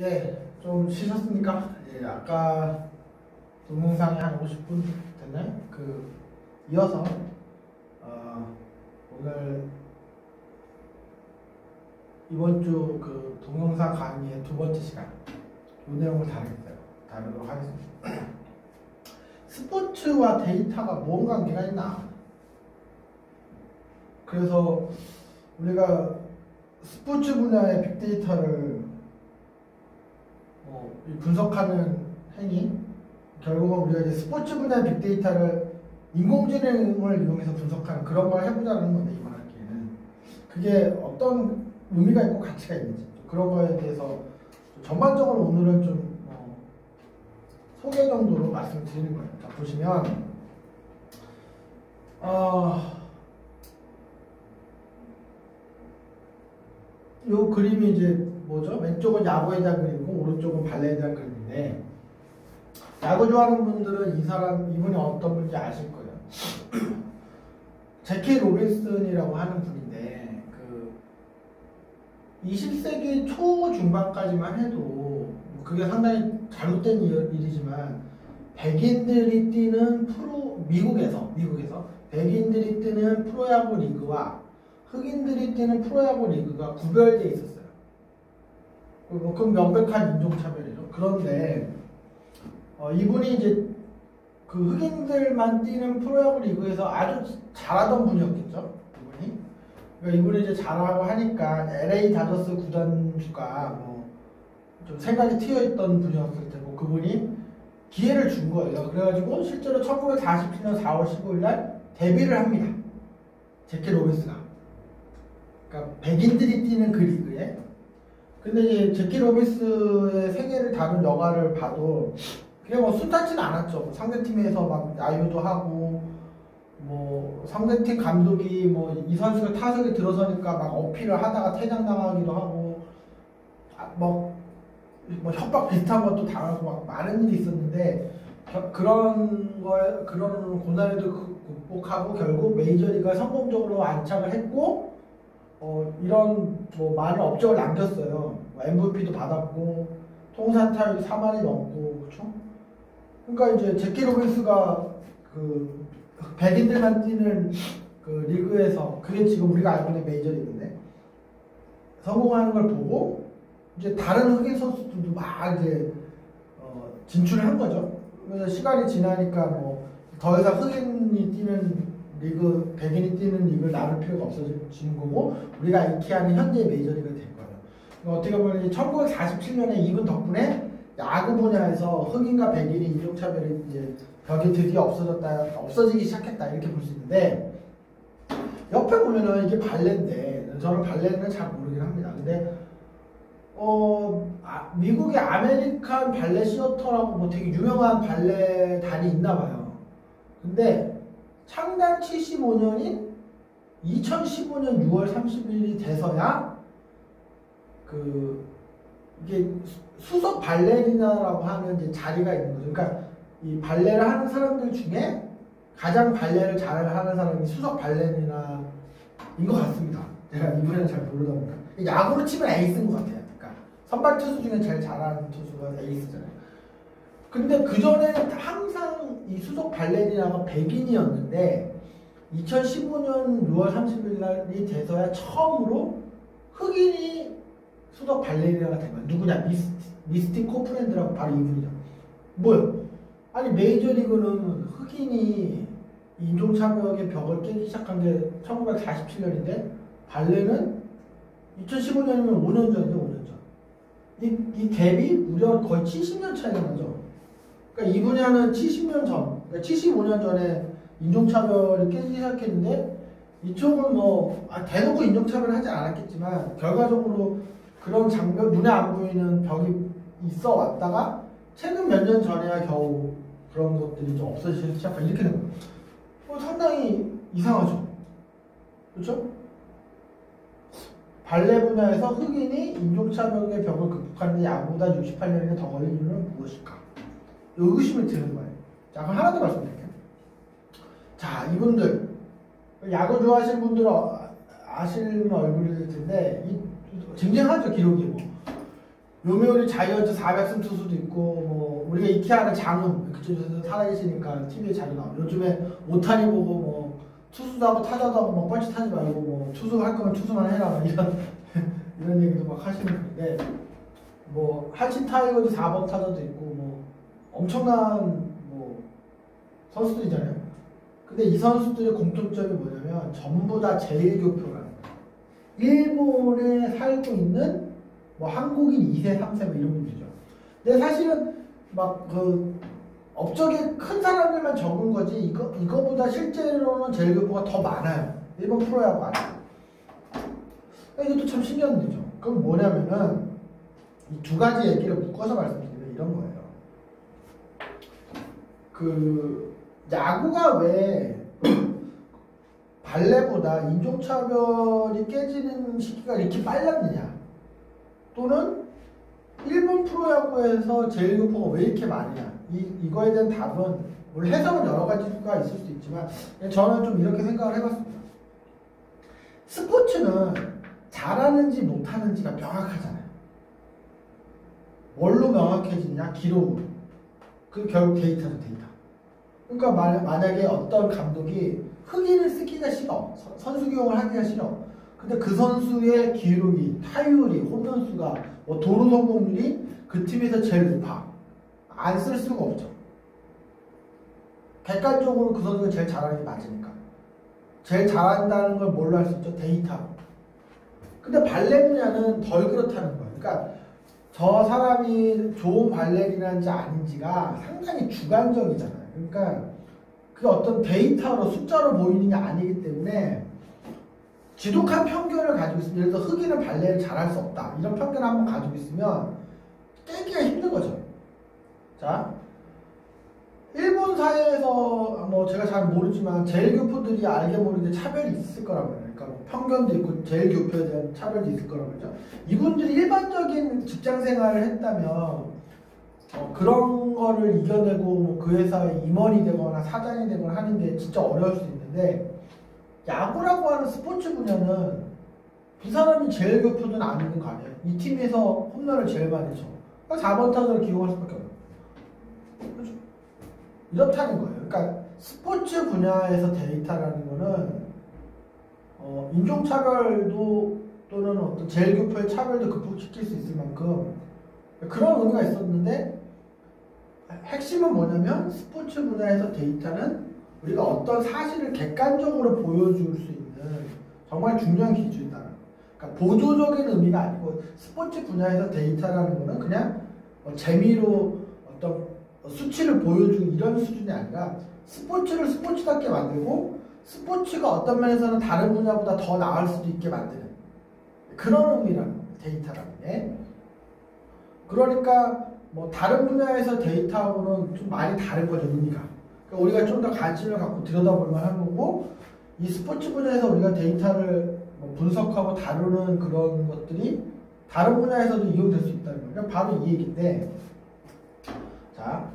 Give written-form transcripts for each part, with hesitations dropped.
예, 좀 쉬셨습니까? 예, 아까 동영상이 한 50분 됐나요? 이어서 오늘 이번 주 동영상 강의의 두 번째 시간 이 내용을 다루도록 하겠습니다. 스포츠와 데이터가 뭔 관계가 있나? 그래서 우리가 스포츠 분야의 빅데이터를 분석하는 행위, 결국은 우리가 이제 스포츠 분야의 빅데이터를 인공지능을 이용해서 분석하는 그런 걸 해보자는 건데, 이번 학기에는 그게 어떤 의미가 있고 가치가 있는지 그런 거에 대해서 전반적으로 오늘은 좀 소개 정도로 말씀드리는 거예요. 자, 보시면 요 그림이 이제 뭐죠? 왼쪽은 야구에 대한 그림이고 오른쪽은 발레에 대한 그림인데, 야구 좋아하는 분들은 이분이 어떤 분인지 아실 거예요. 제키 로빈슨이라고 하는 분인데, 20세기 초중반까지만 해도 그게 상당히 잘못된 일이지만, 백인들이 뛰는 미국에서 백인들이 뛰는 프로야구 리그와 흑인들이 뛰는 프로야구 리그가 구별되어 있었어요. 그건 명백한 인종차별이죠. 그런데 이분이 이제 흑인들만 뛰는 프로야구 리그에서 아주 잘하던 분이었겠죠. 이분이 이제 잘하고 하니까 LA 다저스 구단주가 좀 생각이 튀어있던 분이었을 테고, 그분이 기회를 준 거예요. 그래가지고 실제로 1947년 4월 15일 날 데뷔를 합니다. 제키 로빈스가. 그러니까 백인들이 뛰는 그 리그에. 근데 이제 제키 로빈스의 생애를 다룬 영화를 봐도 그냥 순탄치는 않았죠. 상대팀에서 막 야유도 하고, 상대팀 감독이 이 선수가 타석에 들어서니까 막 어필을 하다가 퇴장당하기도 하고, 협박 비슷한 것도 당하고 막 많은 일이 있었는데, 그런 고난에도 극복하고 결국 메이저리그가 성공적으로 안착을 했고, 이런 많은 업적을 남겼어요. MVP도 받았고, 통산 타율 3할이 넘고, 그렇죠? 그러니까 이제 제키 로빈스가 백인들만 뛰는 리그에서, 그게 지금 우리가 알고 있는 메이저리그인데, 성공하는 걸 보고 이제 다른 흑인 선수들도 막 이제 진출을 한 거죠. 그래서 시간이 지나니까 더 이상 흑인이 뛰는 리그, 백인이 뛰는 리그를 나눌 필요가 없어지는 거고, 우리가 익히하는 현재 메이저리그가 될 거예요. 어떻게 보면 1947년에 이분 덕분에 야구 분야에서 흑인과 백인이 인종차별이 이제 벽이 드디어 없어지기 시작했다, 이렇게 볼 수 있는데, 옆에 보면은 이게 발레인데, 저는 발레는 잘 모르긴 합니다. 근데 미국의 아메리칸 발레 시어터라고 되게 유명한 발레단이 있나 봐요. 근데 창단 75년인 2015년 6월 30일이 돼서야 이게 수석 발레리나라고 하는 이제 자리가 있는 거죠. 그러니까 이 발레를 하는 사람들 중에 가장 발레를 잘하는 사람이 수석 발레리나인 것 같습니다. 제가 이분은 잘 모르다 보니까. 야구로 치면 에이스인 것 같아요. 그러니까 선발 투수 중에 제일 잘하는 투수가 에이스잖아요. 근데 그전에는 항상 이 수석 발레리나가 백인이었는데, 2015년 6월 30일 날이 돼서야 처음으로 흑인이 수석 발레리나가 된 거예요. 누구냐? 미스티 코프랜드라고, 바로 이분이죠. 뭐요? 아니, 메이저리그는 흑인이 인종차별의 벽을 깨기 시작한 게 1947년인데, 발레는 2015년이면 5년 전이죠, 5년 전. 이 갭이 무려 거의 70년 차이가 나죠. 그러니까 이 분야는 70년 전, 그러니까 75년 전에 인종차별이 깨지기 시작했는데, 이쪽은 대놓고 인종차별을 하지 않았겠지만, 결과적으로 그런 장벽, 눈에 안 보이는 벽이 있어 왔다가, 최근 몇 년 전에야 겨우 그런 것들이 좀 없어지기 시작한, 이렇게 된 거예요. 상당히 이상하죠. 그렇죠? 발레 분야에서 흑인이 인종차별의 벽을 극복하는 데 야구보다 68년이나 더 걸린 이유는 무엇일까? 의구심이 드는 거예요. 자, 그럼 하나 더 말씀드릴게요. 자, 이분들, 야구 좋아하시는 분들은 아시는 얼굴일 텐데, 쟁쟁하죠, 기록이. 요미우리 자이언츠 400승 투수도 있고 뭐 우리가 익히아는 장훈 그쪽에서 살아계시니까 TV에 자주 나와. 요즘에 오타니 보고 뭐 투수도 하고 타자도 하고 뭐 뻘짓하지 말고 뭐 투수 할 거면 투수만 해라 막 이런 얘기도 막 하시는 분인데 뭐 한신 타이거즈 4번 타자도 있고 뭐 엄청난 뭐 선수들이잖아요. 근데 이 선수들의 공통점이 뭐냐면 전부 다 제일교표라는 거예요. 일본에 살고 있는 뭐 한국인 2세, 3세 뭐 이런 분들이죠. 근데 사실은 막 그 업적이 큰 사람들만 적은 거지 이거보다 실제로는 제일교포가 더 많아요. 일본 프로야구 안에. 이것도 참 신기한 일이죠. 그럼 뭐냐면은 이 두 가지 얘기를 묶어서 말씀드리면 이런 거예요. 그 야구가 왜 발레보다 인종차별이 깨지는 시기가 이렇게 빨랐느냐, 또는 일본 프로야구에서 제일교포가 왜 이렇게 많으냐, 이거에 대한 답은 물론 해석은 여러 가지가 있을 수도 있지만 저는 좀 이렇게 생각을 해봤습니다. 스포츠는 잘하는지 못하는지가 명확하잖아요. 뭘로 명확해지냐? 기록으로. 그 결국 데이터죠, 데이터. 그러니까 만약에 어떤 감독이 흑인을 쓰기가 싫어, 선수 기용을 하기가 싫어. 근데 그 선수의 기록이, 타율이, 홈런수가, 뭐 도루 성공률이 그 팀에서 제일 높아. 안 쓸 수가 없죠. 객관적으로 그 선수가 제일 잘하는 게 맞으니까. 제일 잘한다는 걸 뭘로 할 수 있죠? 데이터. 근데 발레 분야는 덜 그렇다는 거예요. 그러니까 저 사람이 좋은 발레리나인지 아닌지가 상당히 주관적이잖아요. 그러니까 그 어떤 데이터로 숫자로 보이는 게 아니기 때문에 지독한 편견을 가지고 있으면, 예를 들어 흑인은 발레를 잘할 수 없다, 이런 편견을 한번 가지고 있으면 깨기가 힘든 거죠. 자, 일본 사회에서 뭐 제가 잘 모르지만 제일교포들이 알게 모르게 차별이 있을 거라고 해요. 그러니까 뭐 편견도 있고 제일교포에 대한 차별도 있을 거라고 그러죠. 이분들이 일반적인 직장 생활을 했다면 그런 거를 이겨내고 뭐그 회사의 임원이 되거나 사장이 되거나 하는 게 진짜 어려울 수 있는데, 야구라고 하는 스포츠 분야는 그 사람이 제일교포든 아니든 간에 이 팀에서 홈런을 제일 많이 쳐. 4번 타자를 기용할 수밖에 없어요. 그렇죠? 이렇다는 거예요. 그러니까 스포츠 분야에서 데이터라는 거는 인종차별도 또는 어떤 제일교포의 차별도 극복시킬 수 있을 만큼 그런 의미가 있었는데, 핵심은 뭐냐면 스포츠 분야에서 데이터는 우리가 어떤 사실을 객관적으로 보여줄 수 있는 정말 중요한 기준이다. 그러니까 보조적인 의미가 아니고, 스포츠 분야에서 데이터라는 거는 그냥 재미로 어떤 수치를 보여주고 이런 수준이 아니라 스포츠를 스포츠답게 만들고 스포츠가 어떤 면에서는 다른 분야보다 더 나을 수도 있게 만드는 그런 의미라는 거예요, 데이터라는 게. 그러니까 뭐 다른 분야에서 데이터하고는 좀 많이 다른 거죠, 의미가. 그러니까 우리가 좀 더 관심을 갖고 들여다볼 만한 거고, 이 스포츠 분야에서 우리가 데이터를 뭐 분석하고 다루는 그런 것들이 다른 분야에서도 이용될 수 있다는 거예요. 그러니까 바로 이 얘기인데, 자,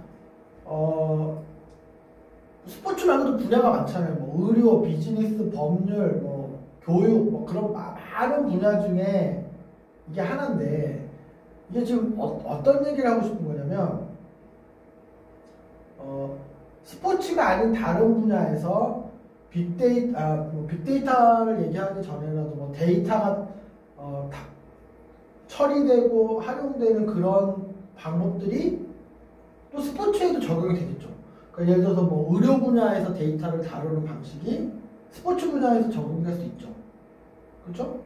스포츠 말고도 분야가 많잖아요. 뭐 의료, 비즈니스, 법률, 뭐 교육, 뭐 그런 많은 분야 중에 이게 하나인데, 이게 지금 어떤 얘기를 하고 싶은 거냐면, 스포츠가 아닌 다른 분야에서 빅데이터를 얘기하기 전에라도 뭐 데이터가 처리되고 활용되는 그런 방법들이 또 스포츠에도 적용이 되겠죠. 그러니까 예를 들어서 뭐 의료 분야에서 데이터를 다루는 방식이 스포츠 분야에서 적용될 수 있죠. 그렇죠?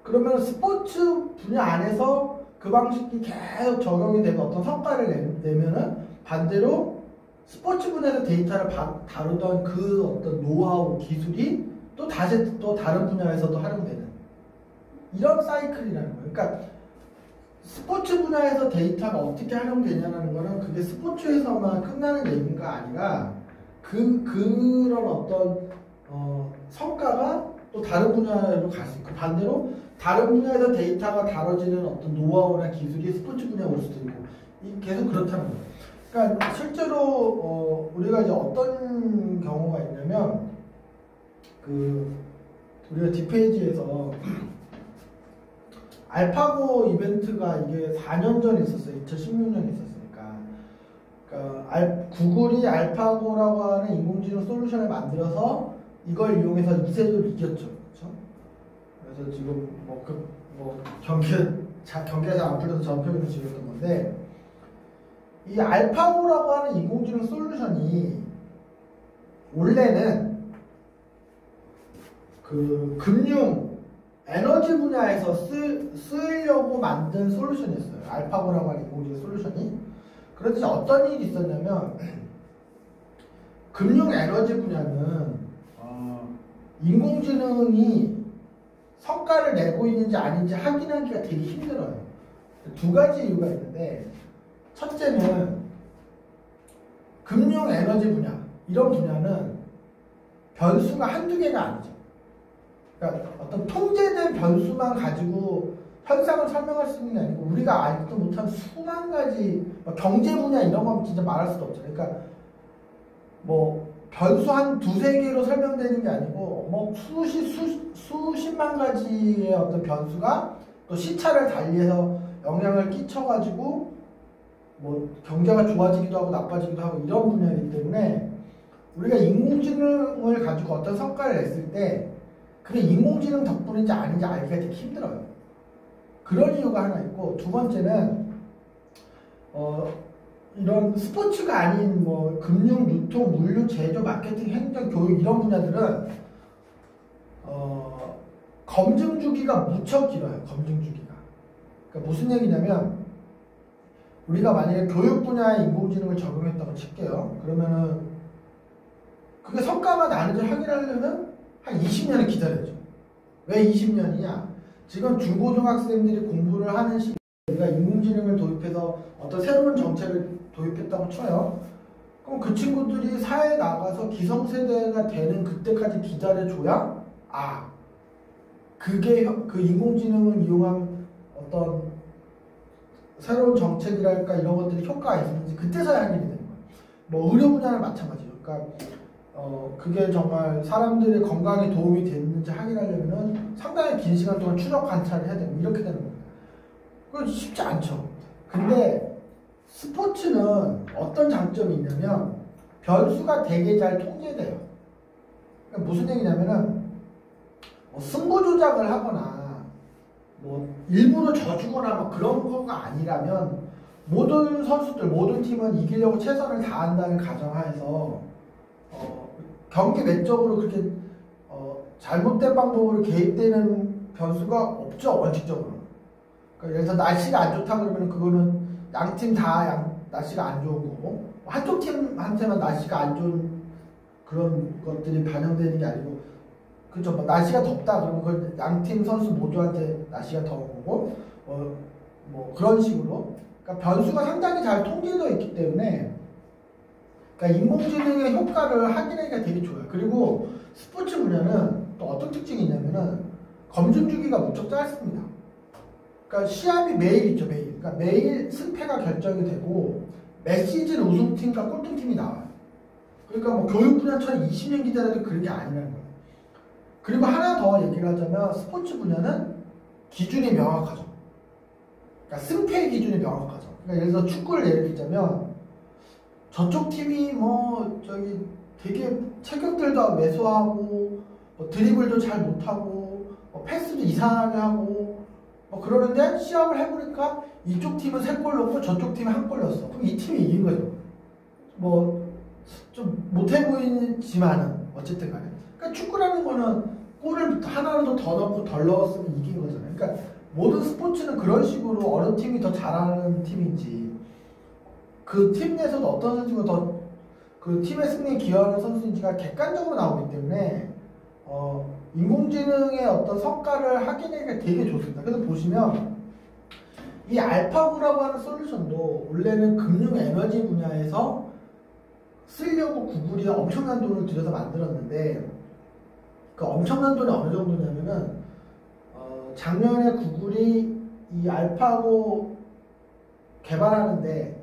그러면 스포츠 분야 안에서 그 방식이 계속 적용이 되면 어떤 성과를 내면은 반대로 스포츠 분야에서 데이터를 다루던 그 어떤 노하우, 기술이 또 다시 또 다른 분야에서도 활용되는 이런 사이클이라는 거예요. 그러니까 스포츠 분야에서 데이터가 어떻게 활용되냐는 거는 그게 스포츠에서만 끝나는 얘기가 아니라 그런 어떤 성과가 또 다른 분야로 갈 수 있고, 반대로 다른 분야에서 데이터가 다뤄지는 어떤 노하우나 기술이 스포츠 분야에 올 수도 있고, 계속 그렇다는 거예요. 그러니까 실제로 우리가 이제 어떤 경우가 있냐면, 우리가 뒷페이지에서 알파고 이벤트가 이게 4년 전에 있었어요. 2016년에 있었으니까. 그러니까 구글이 알파고라고 하는 인공지능 솔루션을 만들어서 이걸 이용해서 이세돌 이겼죠. 그렇죠? 그래서 지금 경기가 잘 안 풀려서 전표기도 지었던 건데, 이 알파고라고 하는 인공지능 솔루션이 원래는 그 금융 에너지 분야에서 쓰려고 만든 솔루션이었어요. 알파고라고 하는 인공지능 솔루션이. 그런데 어떤 일이 있었냐면, 금융 에너지 분야는 인공지능이 성과를 내고 있는지 아닌지 확인하기가 되게 힘들어요. 두 가지 이유가 있는데, 첫째는 금융 에너지 분야, 이런 분야는 변수가 한두 개가 아니죠. 그러니까 어떤 통제된 변수만 가지고 현상을 설명할 수 있는 게 아니고, 우리가 알지도 못한 수만 가지, 경제 분야 이런 건 진짜 말할 수도 없죠. 그러니까 변수 한 두세 개로 설명되는 게 아니고, 수십만 가지의 어떤 변수가 또 시차를 달리해서 영향을 끼쳐가지고 경제가 좋아지기도 하고 나빠지기도 하고 이런 분야이기 때문에, 우리가 인공지능을 가지고 어떤 성과를 냈을 때 그게 인공지능 덕분인지 아닌지 알기가 되게 힘들어요. 그런 이유가 하나 있고, 두 번째는 이런 스포츠가 아닌 금융, 유통, 물류, 제조, 마케팅, 행정, 교육 이런 분야들은 검증 주기가 무척 길어요. 검증 주기가. 그러니까 무슨 얘기냐면, 우리가 만약에 교육 분야에 인공지능을 적용했다고 칠게요. 그러면은 그게 성과가 나는지 확인하려면 한 20년을 기다려야죠. 왜 20년이냐? 지금 중고등학생들이 공부를 하는 시기에 우리가 인공지능을 도입해서 어떤 새로운 정책을 도입했다고 쳐요. 그럼 그 친구들이 사회에 나가서 기성세대가 되는 그때까지 기다려줘야, 그게 그 인공지능을 이용한 어떤 새로운 정책이랄까 이런 것들이 효과가 있는지 그때서야 확인이 되는 거예요. 의료 분야는 마찬가지죠. 그러니까 그게 정말 사람들의 건강에 도움이 됐는지 확인하려면 상당히 긴 시간 동안 추적 관찰을 해야 되고 이렇게 되는 겁니다. 그건 쉽지 않죠. 근데 스포츠는 어떤 장점이 있냐면, 변수가 되게 잘 통제돼요. 그러니까 무슨 얘기냐면은 승부 조작을 하거나 일부러 져주거나 그런 거가 아니라면, 모든 선수들, 모든 팀은 이기려고 최선을 다한다는 가정하에서 경기 외적으로 그렇게 잘못된 방법으로 개입되는 변수가 없죠. 원칙적으로. 그러니까 예를 들어서 날씨가 안 좋다 그러면 그거는 양팀 다 날씨가 안 좋은 거고, 한쪽 팀한테만 날씨가 안 좋은 그런 것들이 반영되는 게 아니고, 그렇죠. 날씨가 덥다 그러면 그 양팀 선수 모두한테 날씨가 더운 거고, 그런 식으로. 그러니까 변수가 상당히 잘 통제되어 있기 때문에, 그러니까 인공지능의 효과를 확인하기가 되게 좋아요. 그리고 스포츠 분야는 또 어떤 특징이 있냐면은 검증 주기가 무척 짧습니다. 그러니까 시합이 매일 있죠, 매일. 그러니까 매일 승패가 결정이 되고, 매 시즌 우승팀과 꼴등팀이 나와요. 그러니까 교육 분야처럼 20년 기다려도 그런 게 아니라는 거예요. 그리고 하나 더 얘기를 하자면, 스포츠 분야는 기준이 명확하죠. 그러니까 승패의 기준이 명확하죠. 그러니까 예를 들어서 축구를 예를 들자면, 저쪽 팀이 되게 체격들도 왜소하고, 드리블도 잘 못하고, 패스도 이상하게 하고, 그러는데 시합을 해보니까 이쪽 팀은 3골 넣고 저쪽 팀은 1골 넣었어. 그럼 이 팀이 이긴 거죠. 좀 못해 보이지만은 어쨌든 간에. 그러니까 축구라는 거는 골을 하나라도 더 넣고 덜 넣었으면 이긴 거잖아요. 그러니까 모든 스포츠는 그런 식으로 어느 팀이 더 잘하는 팀인지, 그 팀 내에서도 어떤 선수가 더 그 팀의 승리에 기여하는 선수인지가 객관적으로 나오기 때문에 인공지능의 어떤 성과를 확인하기가 되게 좋습니다. 그래서 보시면 이 알파고라고 하는 솔루션도 원래는 금융 에너지 분야에서 쓰려고 구글이 엄청난 돈을 들여서 만들었는데, 그 엄청난 돈이 어느 정도냐면은 작년에 구글이 이 알파고 개발하는데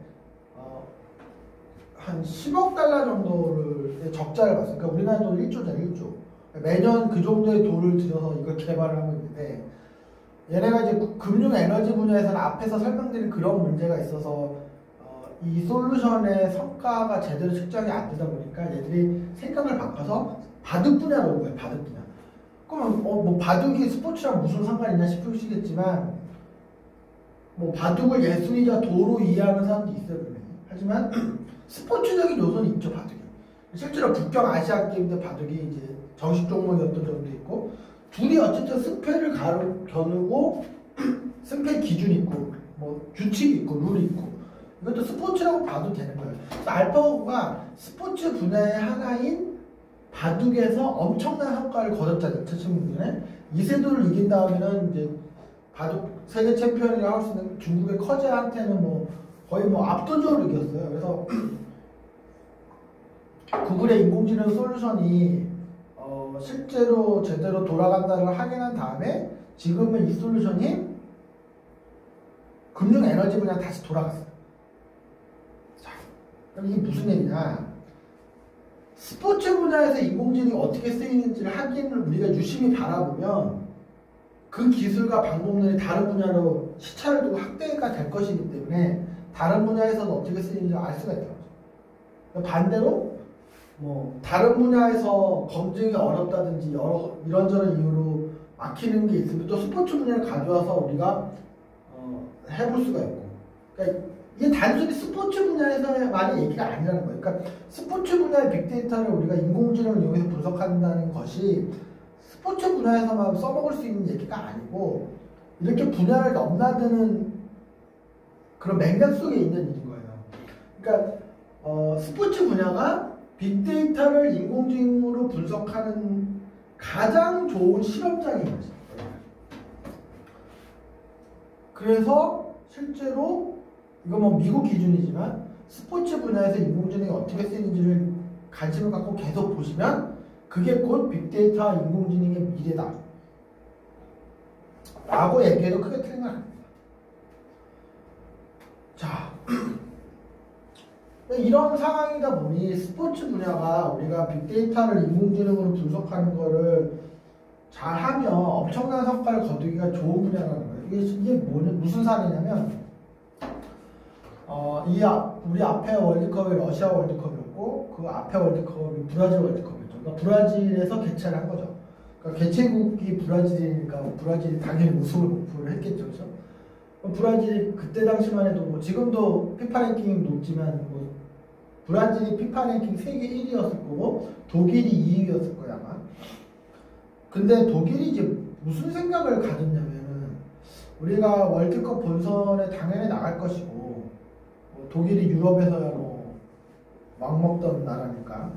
한 10억 달러 정도를 적자를 봤어요. 그러니까 우리나라 돈 1조잖아요, 1조. 매년 그 정도의 돈을 들여서 이걸 개발을 하고 있는데, 얘네가 이제 금융 에너지 분야에서는 앞에서 설명드린 그런 문제가 있어서 이 솔루션의 성과가 제대로 측정이 안 되다 보니까 얘들이 생각을 바꿔서 바둑 분야로 온 거예요. 바둑 분야. 그러면 뭐 바둑이 스포츠랑 무슨 상관이냐 싶으시겠지만 뭐 바둑을 예술이자 도로 이해하는 사람도 있어요. 분명히. 하지만 스포츠적인 요소는 있죠. 바둑이. 실제로 북경 아시아 게임 때 바둑이 이제 정식 종목이었던 점도 있고 둘이 어쨌든 승패를 겨누고 승패 기준이 있고 뭐 규칙이 있고 룰이 있고 이것도 스포츠라고 봐도 되는 거예요. 그래서 알파고가 스포츠 분야의 하나인 바둑에서 엄청난 성과를 거뒀잖아요. 2016년에 이세돌을 이긴 다음에는 이제 바둑 세계 챔피언이라고 할 수 있는 중국의 커제한테는 뭐 거의 뭐 압도적으로 이겼어요. 그래서 구글의 인공지능 솔루션이 실제로 제대로 돌아간다는 걸 확인한 다음에 지금은 이 솔루션이 금융 에너지 분야 다시 돌아갔어요. 자, 그럼 이게 무슨 얘기냐? 스포츠 분야에서 인공지능이 어떻게 쓰이는지를 확인을 우리가 유심히 바라보면 그 기술과 방법론이 다른 분야로 시차를 두고 확대가 될 것이기 때문에 다른 분야에서는 어떻게 쓰이는지 알 수가 있다는 거죠. 반대로 뭐 다른 분야에서 검증이 어렵다든지 여러 이런저런 이유로 막히는 게 있으면 또 스포츠 분야를 가져와서 우리가 해볼 수가 있고, 그러니까 이게 단순히 스포츠 분야에서만의 얘기가 아니라는 거예요. 그러니까 스포츠 분야의 빅데이터를 우리가 인공지능을 이용해서 분석한다는 것이 스포츠 분야에서만 써먹을 수 있는 얘기가 아니고 이렇게 분야를 넘나드는 그런 맥락 속에 있는 일인 거예요. 그러니까 스포츠 분야가 빅데이터를 인공지능으로 분석하는 가장 좋은 실험장인 거죠. 그래서 실제로 이거 뭐 미국 기준이지만 스포츠 분야에서 인공지능이 어떻게 쓰이는지를 관심을 갖고 계속 보시면 그게 곧 빅데이터와 인공지능의 미래다 라고 얘기해도 크게 틀린 건 아닙니다. 자, 이런 상황이다 보니 스포츠 분야가 우리가 빅데이터를 인공지능으로 분석하는 거를 잘하면 엄청난 성과를 거두기가 좋은 분야라는 거예요. 이게 무슨 사례냐면 우리 앞에 월드컵이 러시아 월드컵이었고 그 앞에 월드컵이 브라질 월드컵이었죠. 그러니까 브라질에서 개최를 한 거죠. 그러니까 개최국이 브라질이니까 브라질이 당연히 우승을 목표를 했겠죠. 그렇죠? 브라질이 그때 당시만 해도 뭐 지금도 피파 랭킹이 높지만 뭐 브라질이 피파 랭킹 세계 1위였을 거고 독일이 2위였을 거야 아마. 근데 독일이 이제 무슨 생각을 가졌냐면은 우리가 월드컵 본선에 당연히 나갈 것이고 뭐 독일이 유럽에서야 뭐 막먹던 나라니까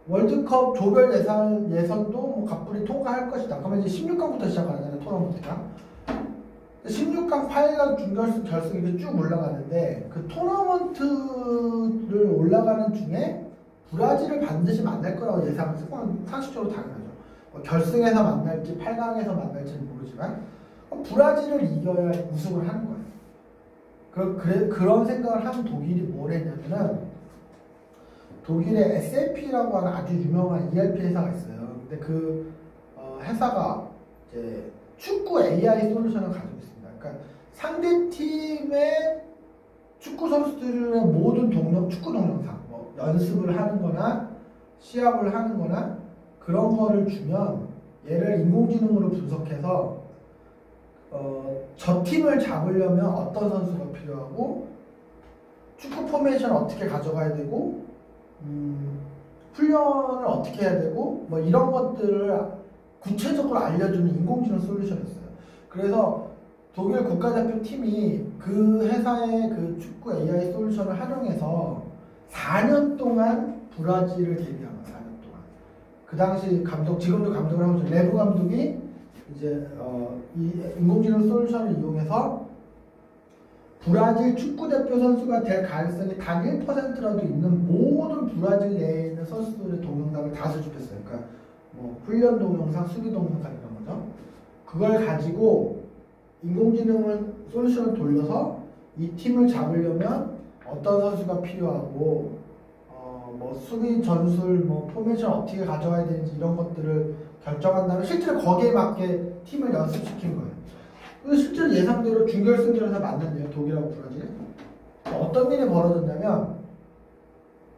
월드컵 조별 예선도 뭐 가뿐히 통과할 것이다. 그러면 이제 16강부터 시작하잖아요. 토너먼트가 16강, 8강, 중결승, 결승 이렇게 쭉 올라가는데 그 토너먼트를 올라가는 중에 브라질을 반드시 만날 거라고 예상해서 상식적으로 당연하죠. 뭐 결승에서 만날지 8강에서 만날지는 모르지만 브라질을 이겨야 우승을 하는 거예요. 그런 생각을 한 독일이 뭘 했냐면은 독일의 SAP라고 하는 아주 유명한 ERP 회사가 있어요. 근데 그 회사가 이제 축구 AI 솔루션을 가지고 있습니다. 그러니까 상대 팀의 축구 선수들의 모든 축구 동영상, 뭐 연습을 하는 거나 시합을 하는 거나 그런 거를 주면 얘를 인공지능으로 분석해서 저 팀을 잡으려면 어떤 선수가 필요하고 축구 포메이션을 어떻게 가져가야 되고 훈련을 어떻게 해야 되고 뭐 이런 것들을 구체적으로 알려주는 인공지능 솔루션이었어요. 그래서 독일 국가대표 팀이 그 회사의 그 축구 AI 솔루션을 활용해서 4년 동안 브라질을 대비한 거예요. 4년 동안. 그 당시 감독, 지금도 감독을 하고 있는 레브 감독이 이제 이 인공지능 솔루션을 이용해서 브라질 축구대표 선수가 될 가능성이 단 1%라도 있는 모든 브라질 내에 있는 선수들의 동영상을 다 수집했어요. 그러니까 뭐 훈련 동영상, 수비 동영상 이런 거죠. 그걸 가지고 인공지능을 솔루션을 돌려서 이 팀을 잡으려면 어떤 선수가 필요하고 뭐 수비 전술, 뭐 포메이션 어떻게 가져가야 되는지 이런 것들을 결정한 다음에 실제로 거기에 맞게 팀을 연습시킨 거예요. 그래서 실제로 예상대로 준결승전에서 만났네요. 독일하고 브라질. 어떤 일이 벌어졌냐면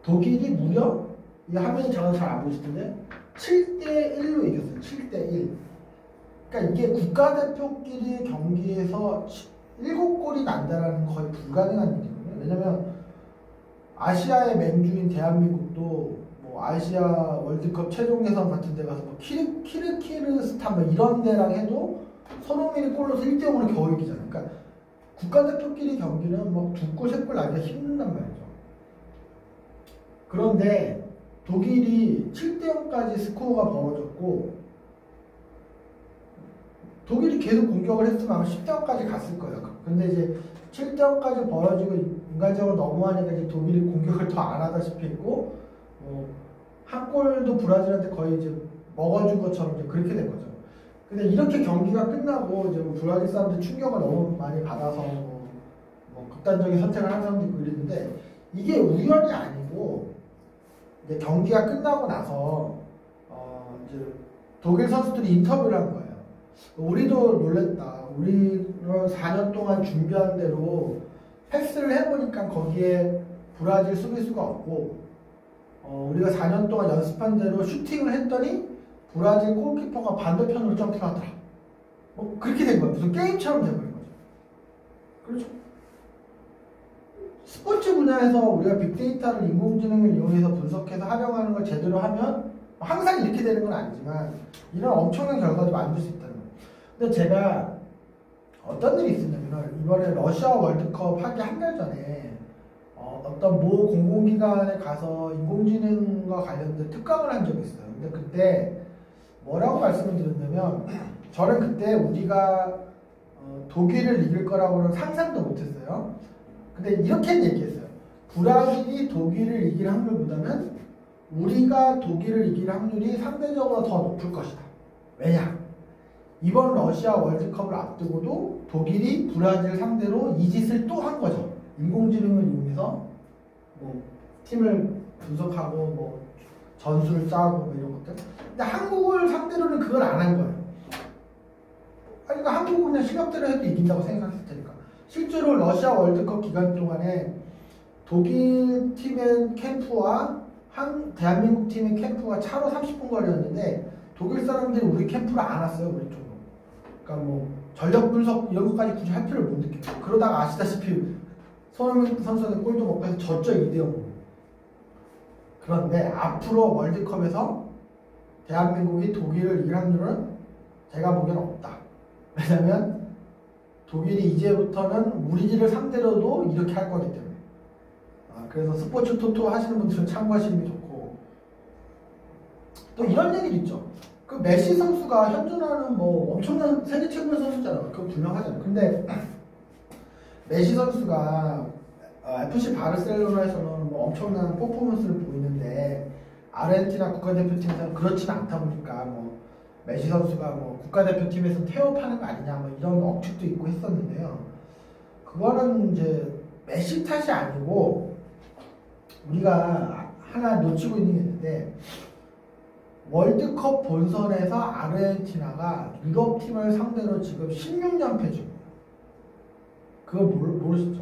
독일이 무려 이 화면이 저는 잘 안 보실 텐데 7대1로 이겼어요. 7대1. 그러니까 이게 국가대표끼리 경기에서 7골이 난다라는 건 거의 불가능한 일이거든요. 왜냐면 아시아의 맹주인 대한민국도 뭐 아시아 월드컵 최종 예선 같은 데 가서 뭐 키르키르스탄 뭐 이런 데랑 해도 손흥민이 골 넣어서 1대0으로 겨우 이기잖아요. 그러니까 국가대표끼리 경기는 뭐 2골, 3골 나기가 힘든단 말이죠. 그런데 독일이 7대0까지 스코어가 벌어졌고 독일이 계속 공격을 했으면 아마 10대0까지 갔을 거예요. 근데 이제 7대0까지 벌어지고 인간적으로 너무하니까 이제 독일이 공격을 더 안 하다시피 했고 한 골도 브라질한테 거의 이제 먹어준 것처럼 이제 그렇게 된 거죠. 근데 이렇게 경기가 끝나고 이제 뭐 브라질 사람들 충격을 너무 많이 받아서 뭐 극단적인 선택을 하는 사람도 있고 이랬는데 이게 우연이 아니고 이제 경기가 끝나고 나서 이제 독일 선수들이 인터뷰를 한 거예요. 우리도 놀랬다. 우리는 4년 동안 준비한 대로 패스를 해보니까 거기에 브라질 수비수가 없고 우리가 4년 동안 연습한 대로 슈팅을 했더니 브라질 골키퍼가 반대편으로 점프를 하더라. 뭐 그렇게 된 거예요. 무슨 게임처럼 돼버린 거죠. 그렇죠. 스포츠 분야에서 우리가 빅데이터를 인공지능을 이용해서 분석해서 활용하는 걸 제대로 하면 항상 이렇게 되는 건 아니지만 이런 엄청난 결과도 만들 수 있다는 거예요. 근데 제가 어떤 일이 있었냐면 이번에 러시아 월드컵 하기 한 달 전에 어떤 모 공공기관에 가서 인공지능과 관련된 특강을 한 적이 있어요. 근데 그때 뭐라고 말씀을 드렸냐면 저는 그때 우리가 독일을 이길 거라고는 상상도 못했어요. 근데 이렇게 얘기했어요. 브라질이 독일을 이길 확률보다는 우리가 독일을 이길 확률이 상대적으로 더 높을 것이다. 왜냐? 이번 러시아 월드컵을 앞두고도 독일이 브라질 상대로 이 짓을 또 한 거죠. 인공지능을 이용해서 뭐 팀을 분석하고 뭐 전술을 짜고 뭐 이런 것들. 근데 한국을 상대로는 그걸 안 한 거예요. 그러니까 한국은 그냥 실력대로 해도 이긴다고 생각했을 테니까. 실제로 러시아 월드컵 기간 동안에 독일 팀의 캠프와 대한민국 팀의 캠프가 차로 30분 거리였는데 독일 사람들이 우리 캠프를 안 왔어요. 우리 쪽으로. 그러니까 뭐 전력 분석 이런 것까지 굳이 할 필요를 못 느꼈어요. 그러다가 아시다시피 손흥민 선수한테 골도 먹고 해서 졌죠. 2대0으로. 그런데 앞으로 월드컵에서 대한민국이 독일을 이길 확률은 제가 보기에는 없다. 왜냐면 독일이 이제부터는 우리를 상대로도 이렇게 할 거기 때문에. 그래서 스포츠 토토 하시는 분들은 참고하시는 게 좋고. 또 이런 얘기도 있죠. 그 메시 선수가 현존하는 뭐 엄청난 세계 최고의 선수잖아요. 그건 분명하잖아요. 근데 메시 선수가 FC 바르셀로나에서는 뭐 엄청난 퍼포먼스를 보이는데 아르헨티나 국가대표팀에서는 그렇지는 않다 보니까 뭐 메시 선수가 뭐 국가대표팀에서 태업하는 거 아니냐 뭐 이런 억측도 있고 했었는데요. 그거는 이제 메시 탓이 아니고 우리가 하나 놓치고 있는 게 있는데 월드컵 본선에서 아르헨티나가 유럽팀을 상대로 지금 16연패 중이에요. 그거 모르시죠?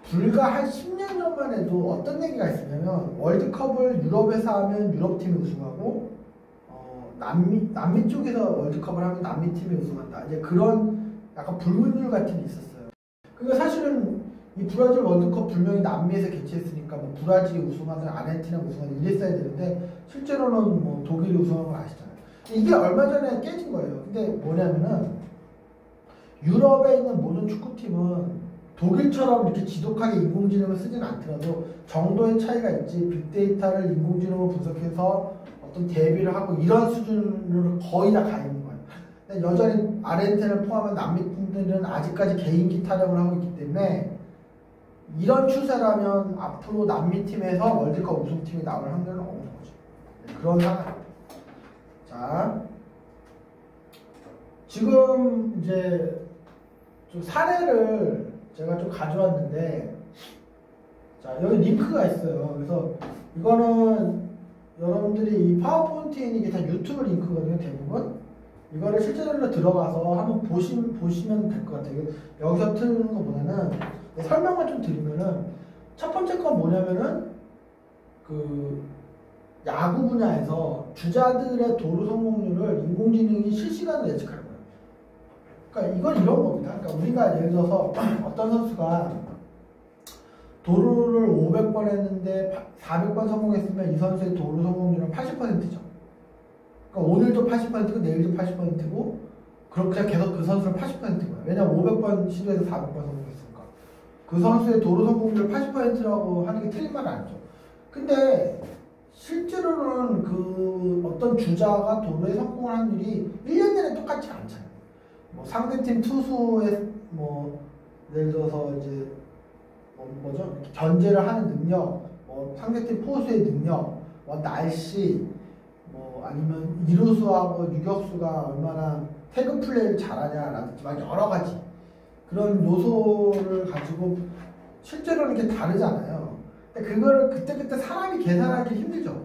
불과 한 10년 전만 해도 어떤 얘기가 있었냐면 월드컵을 유럽에서 하면 유럽팀이 우승하고 남미 쪽에서 월드컵을 하면 남미팀이 우승한다. 이제 그런 약간 불문율 같은 게 있었어요. 그러니까 사실은 이 브라질 월드컵 분명히 남미에서 개최했으니까 뭐 브라질이 우승하든 아르헨티나 우승하든 이랬어야 되는데 실제로는 뭐 독일이 우승한 걸 아시잖아요. 이게 얼마 전에 깨진 거예요. 근데 뭐냐면은 유럽에 있는 모든 축구팀은 독일처럼 이렇게 지독하게 인공지능을 쓰지는 않더라도 정도의 차이가 있지 빅데이터를 인공지능으로 분석해서 어떤 대비를 하고 이런 수준으로 거의 다 가 있는 거예요. 근데 여전히 아르헨티나를 포함한 남미 팀들은 아직까지 개인기 타령을 하고 있기 때문에 이런 추세라면 앞으로 남미 팀에서 월드컵 우승팀이 나올 확률은 없는 거죠. 그런 상황입니다. 자, 지금 이제 좀 사례를 제가 좀 가져왔는데, 자, 여기 링크가 있어요. 그래서 이거는 여러분들이 이 파워포인트에 있는 게 다 유튜브 링크거든요, 대부분. 이거를 실제로 들어가서 한번 보시면 될 것 같아요. 여기서 틀는 것보다는 설명을 좀 드리면은 첫 번째 건 뭐냐면은 그 야구 분야에서 주자들의 도루 성공률을 인공지능이 실시간으로 예측하는 거예요. 그러니까 이건 이런 겁니다. 그러니까 우리가 예를 들어서 어떤 선수가 도루를 500번 했는데 400번 성공했으면 이 선수의 도루 성공률은 80%죠. 그러니까 오늘도 80%고 내일도 80%고 그렇게 계속 그 선수는 80%인 거예요. 왜냐면 500번 시도해서 400번 성공했으니까. 그 선수의 도루 성공률 80%라고 하는 게 틀린 말은 아니죠. 근데 실제로는 그 어떤 주자가 도루에 성공할 확률이 1년 내내 똑같지 않잖아요. 뭐 상대팀 투수의 뭐 예를 들어서 이제 뭐죠? 견제를 하는 능력, 뭐 상대팀 포수의 능력, 뭐 날씨, 뭐 아니면 이루수하고 유격수가 얼마나 태그 플레이를 잘하냐라든지 막 여러 가지 그런 요소를 가지고 실제로는 이게 다르잖아요. 근데 그거를 그때그때 사람이 계산하기 힘들죠.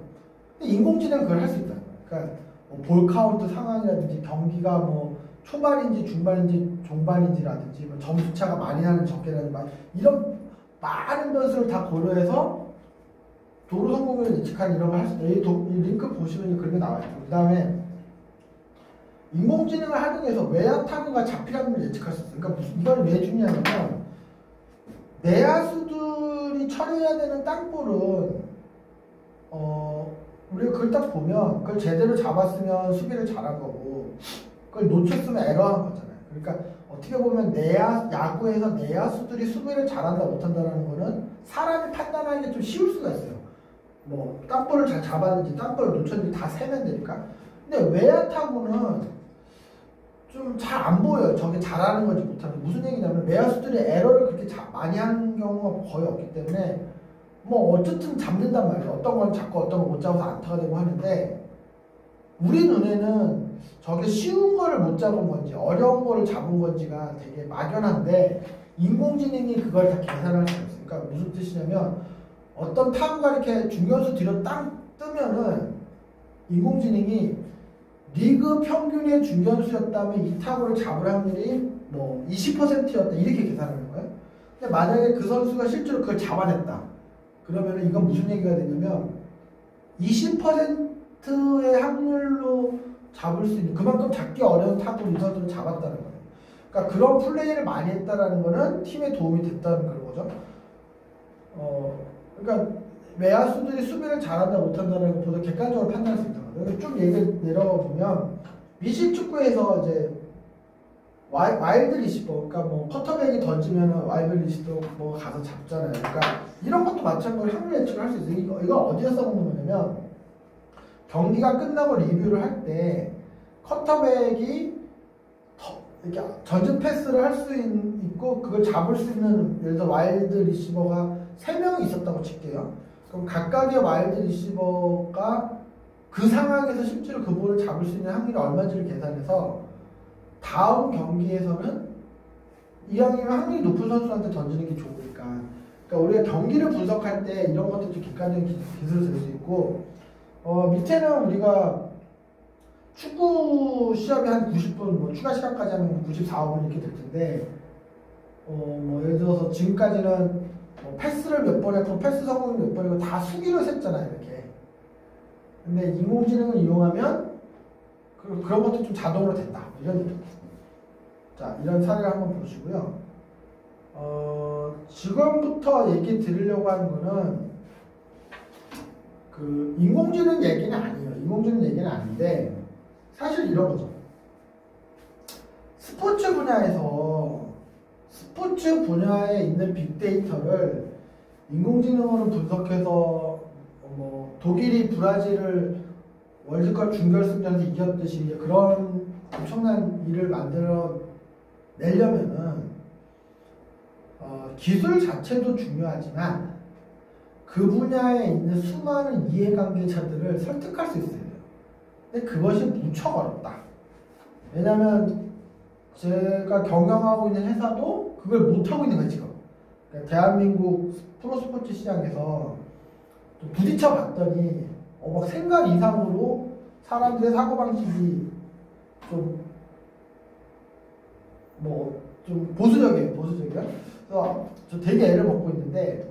근데 인공지능은 그걸 할 수 있다는 거예요. 그러니까 뭐볼 카운트 상황이라든지 경기가 뭐 초반인지 중반인지 종반인지라든지 뭐 점수차가 많이 나는 적게라든지 이런 많은 변수를 다 고려해서 도루 성공률을 예측하는 이런 걸 할 수 있다. 이 링크 보시면 그런 게 나와요. 그 다음에 인공지능을 활용해서 외야 타구가 잡힐 확률을 예측할 수 있어요. 그러니까 이걸 왜 중요하냐면 내야수들이 처리해야 되는 땅볼은 우리가 그걸 딱 보면 그걸 제대로 잡았으면 수비를 잘한 거고 그걸 놓쳤으면 에러한 거잖아요. 그러니까 어떻게 보면 야구에서 내야수들이 수비를 잘한다 못한다라는 거는 사람이 판단하기가 좀 쉬울 수가 있어요. 뭐 땅볼을 잘 잡았는지 땅볼을 놓쳤는지 다 세면 되니까. 근데 외야 타구는 좀 잘 안 보여요. 저게 잘하는 건지 못하는 건지. 무슨 얘기냐면 외야수들이 에러를 그렇게 많이 하는 경우가 거의 없기 때문에 뭐 어쨌든 잡는단 말이에요. 어떤 건 잡고 어떤 건 못 잡아서 안타가 되고 하는데 우리 눈에는 저게 쉬운 거를 못 잡은 건지 어려운 거를 잡은 건지가 되게 막연한데 인공지능이 그걸 다 계산할 수 있어요. 그러니까 무슨 뜻이냐면 어떤 타구가 이렇게 중견수 뒤로 땅 뜨면은 인공지능이 리그 평균의 중견수였다면 이 타구를 잡을 확률이 뭐 20%였다 이렇게 계산하는 거예요. 근데 만약에 그 선수가 실제로 그걸 잡아냈다. 그러면은 이건 무슨 얘기가 되냐면 20%의 확률로 잡을 수 있는 그만큼 잡기 어려운 타구를 이 선수는 잡았다는 거예요. 그러니까 그런 플레이를 많이 했다라는 거는 팀에 도움이 됐다는 그런 거죠. 그러니까 외야수들이 수비를 잘한다 못한다는 것보다 객관적으로 판단할 수 있다. 여기 쭉 얘기를 내려가 보면 미식 축구에서 이제 와일드 리시버, 그러니까 뭐 쿼터백이 던지면 와일드 리시버 뭐 가서 잡잖아요. 그러니까 이런 것도 마찬가지로 확률 예측을 할 수 있어요. 이거 어디에 써먹는 거냐면 경기가 끝나고 리뷰를 할 때 쿼터백이 이렇게 전진 패스를 할 수 있고 그걸 잡을 수 있는 예를 들어 와일드 리시버가 3명이 있었다고 칠게요. 그럼 각각의 와일드 리시버가 그 상황에서 실제로 그 볼을 잡을 수 있는 확률이 얼마인지를 계산해서 다음 경기에서는 이왕이면 확률이 높은 선수한테 던지는 게 좋으니까. 그러니까 우리가 경기를 분석할 때 이런 것도 좀 객관적인 기술을 쓸 수 있고 밑에는 우리가 축구 시합이 한 90분, 뭐 추가 시간까지 하면 94분 이렇게 될 텐데 뭐 예를 들어서 지금까지는 뭐 패스를 몇 번 했고 패스 성공을 몇 번이고 다 수기로 셌잖아요 이렇게. 근데 인공지능을 이용하면 그런 것도 좀 자동으로 된다 이런 얘기입니다. 자, 이런 사례를 한번 보시고요. 지금부터 얘기 드리려고 하는 거는 그 인공지능 얘기는 아니에요. 인공지능 얘기는 아닌데 사실 이런 거죠. 스포츠 분야에 있는 빅데이터를 인공지능으로 분석해서 뭐 독일이 브라질을 월드컵 준결승전에서 이겼듯이 그런 엄청난 일을 만들어 내려면은 기술 자체도 중요하지만 그 분야에 있는 수많은 이해관계자들을 설득할 수 있어야 돼요. 근데 그것이 무척 어렵다. 왜냐면 제가 경영하고 있는 회사도 그걸 못하고 있는 거예요 지금. 그러니까 대한민국 프로스포츠 시장에서 좀 부딪혀 봤더니 막 생각 이상으로 사람들의 사고방식이 좀 보수적이에요. 그래서 저 되게 애를 먹고 있는데,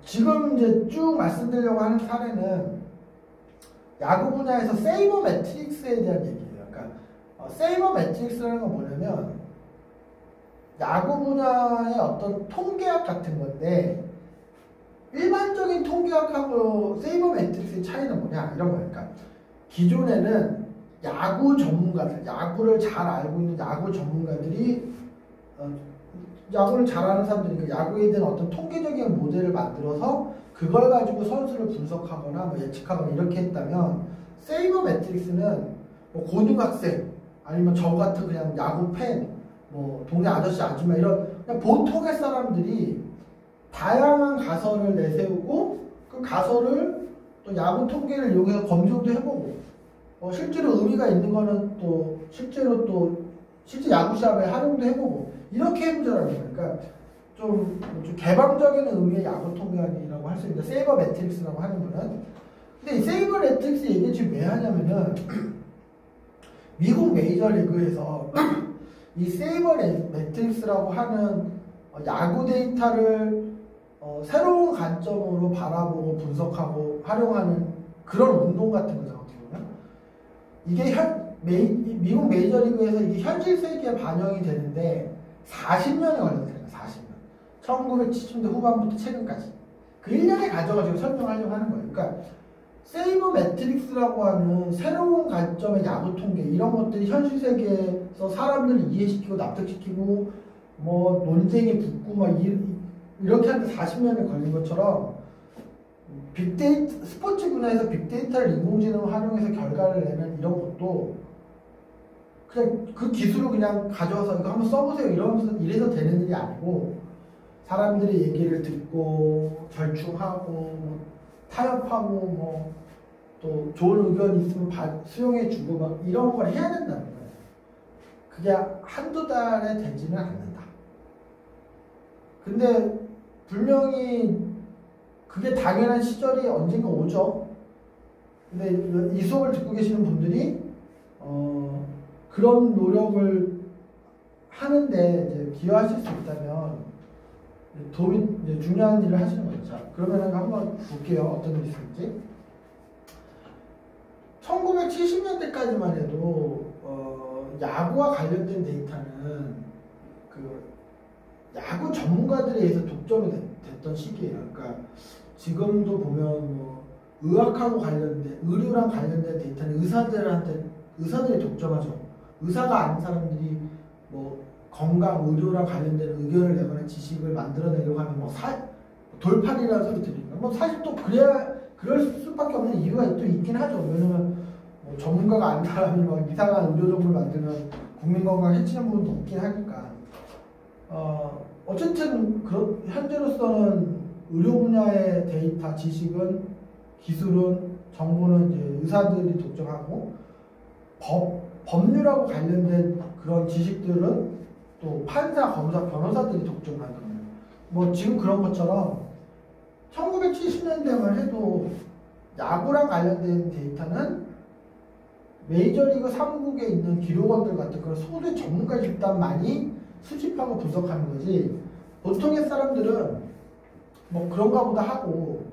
지금 이제 쭉 말씀드리려고 하는 사례는 야구 분야에서 세이버 매트릭스에 대한 얘기예요. 그러니까 세이버 매트릭스라는 건 뭐냐면 야구 분야의 어떤 통계학 같은 건데, 일반적인 통계학하고 세이버 매트릭스의 차이는 뭐냐 이런 거예요. 그러니까 기존에는 야구 전문가들, 야구를 잘 알고 있는 야구 전문가들이 야구를 잘하는 사람들이 그 야구에 대한 어떤 통계적인 모델을 만들어서 그걸 가지고 선수를 분석하거나 뭐 예측하거나 이렇게 했다면, 세이버 매트릭스는 뭐 고등학생 아니면 저 같은 그냥 야구 팬, 뭐 동네 아저씨 아줌마 이런 그냥 보통의 사람들이 다양한 가설을 내세우고 그 가설을 또 야구 통계를 이용해서 검증도 해보고 실제로 의미가 있는 거는 또 실제 야구 시합에 활용도 해보고 이렇게 해보자라는 거예요. 그러니까 좀 개방적인 의미의 야구 통계학이라고 할 수 있는데, 세이버 매트릭스라고 하는 거는. 근데 이 세이버 매트릭스 얘기 지금 왜 하냐면은 미국 메이저리그에서 이 세이버 매트릭스라고 하는 야구 데이터를 새로운 관점으로 바라보고 분석하고 활용하는 그런 운동 같은 거죠. 어떻게 보면 이게 미국 메이저리그에서 이게 현실 세계에 반영이 되는데 40년이 걸렸어요. 40년. 1970년대 후반부터 최근까지 그 1년에 가져가지고 설명하려고 하는 거예요. 그러니까 세이버 매트릭스라고 하는 새로운 관점의 야구 통계, 이런 것들이 현실 세계에서 사람들을 이해시키고 납득시키고 뭐 논쟁이 붙고 막 이렇게 하는데 40년이 걸린 것처럼, 빅데이터, 스포츠 분야에서 빅데이터를 인공지능을 활용해서 결과를 내는 이런 것도 그냥 그 기술을 그냥 가져와서 이거 한번 써보세요 이러면서 이래서 되는 일이 아니고, 사람들이 얘기를 듣고 절충하고 타협하고 또 좋은 의견이 있으면 수용해주고 막 이런 걸 해야 된다는 거예요. 그게 한두 달에 되지는 않는다. 근데 분명히 그게 당연한 시절이 언젠가 오죠. 근데 이 수업을 듣고 계시는 분들이 그런 노력을 하는데 이제 기여하실 수 있다면 도움이 이제 중요한 일을 하시는 거죠. 자, 그러면 한번 볼게요. 어떤 일이 있을지. 1970년대까지만 해도 야구와 관련된 데이터는 그 야구 전문가들에 의해서 독점이 됐던 시기예요. 그러니까 지금도 보면 뭐 의학하고 관련된, 의료랑 관련된 데이터는 의사들이 독점하죠. 의사가 아닌 사람들이 뭐 건강, 의료랑 관련된 의견을 내거나 지식을 만들어내려고 하면 뭐 돌팔이라는 소리 들으니까 뭐 사실 또 그럴 수밖에 없는 이유가 또 있긴 하죠. 왜냐면 뭐 전문가가 아닌 사람이 막 이상한 의료 정보를 만들면 국민 건강 해치는 부분도 없긴 하니까. 어쨌든 현재로서는 의료 분야의 데이터, 지식은, 기술은, 정보는 이제 의사들이 독점하고, 법률하고 관련된 그런 지식들은 또 판사, 검사, 변호사들이 독점하는 거예요. 뭐 지금 그런 것처럼 1970년대만 해도 야구랑 관련된 데이터는 메이저리그 사무국에 있는 기록원들 같은 그런 소수 전문가 집단만이 수집하고 분석하는 거지, 보통의 사람들은 뭐 그런가 보다 하고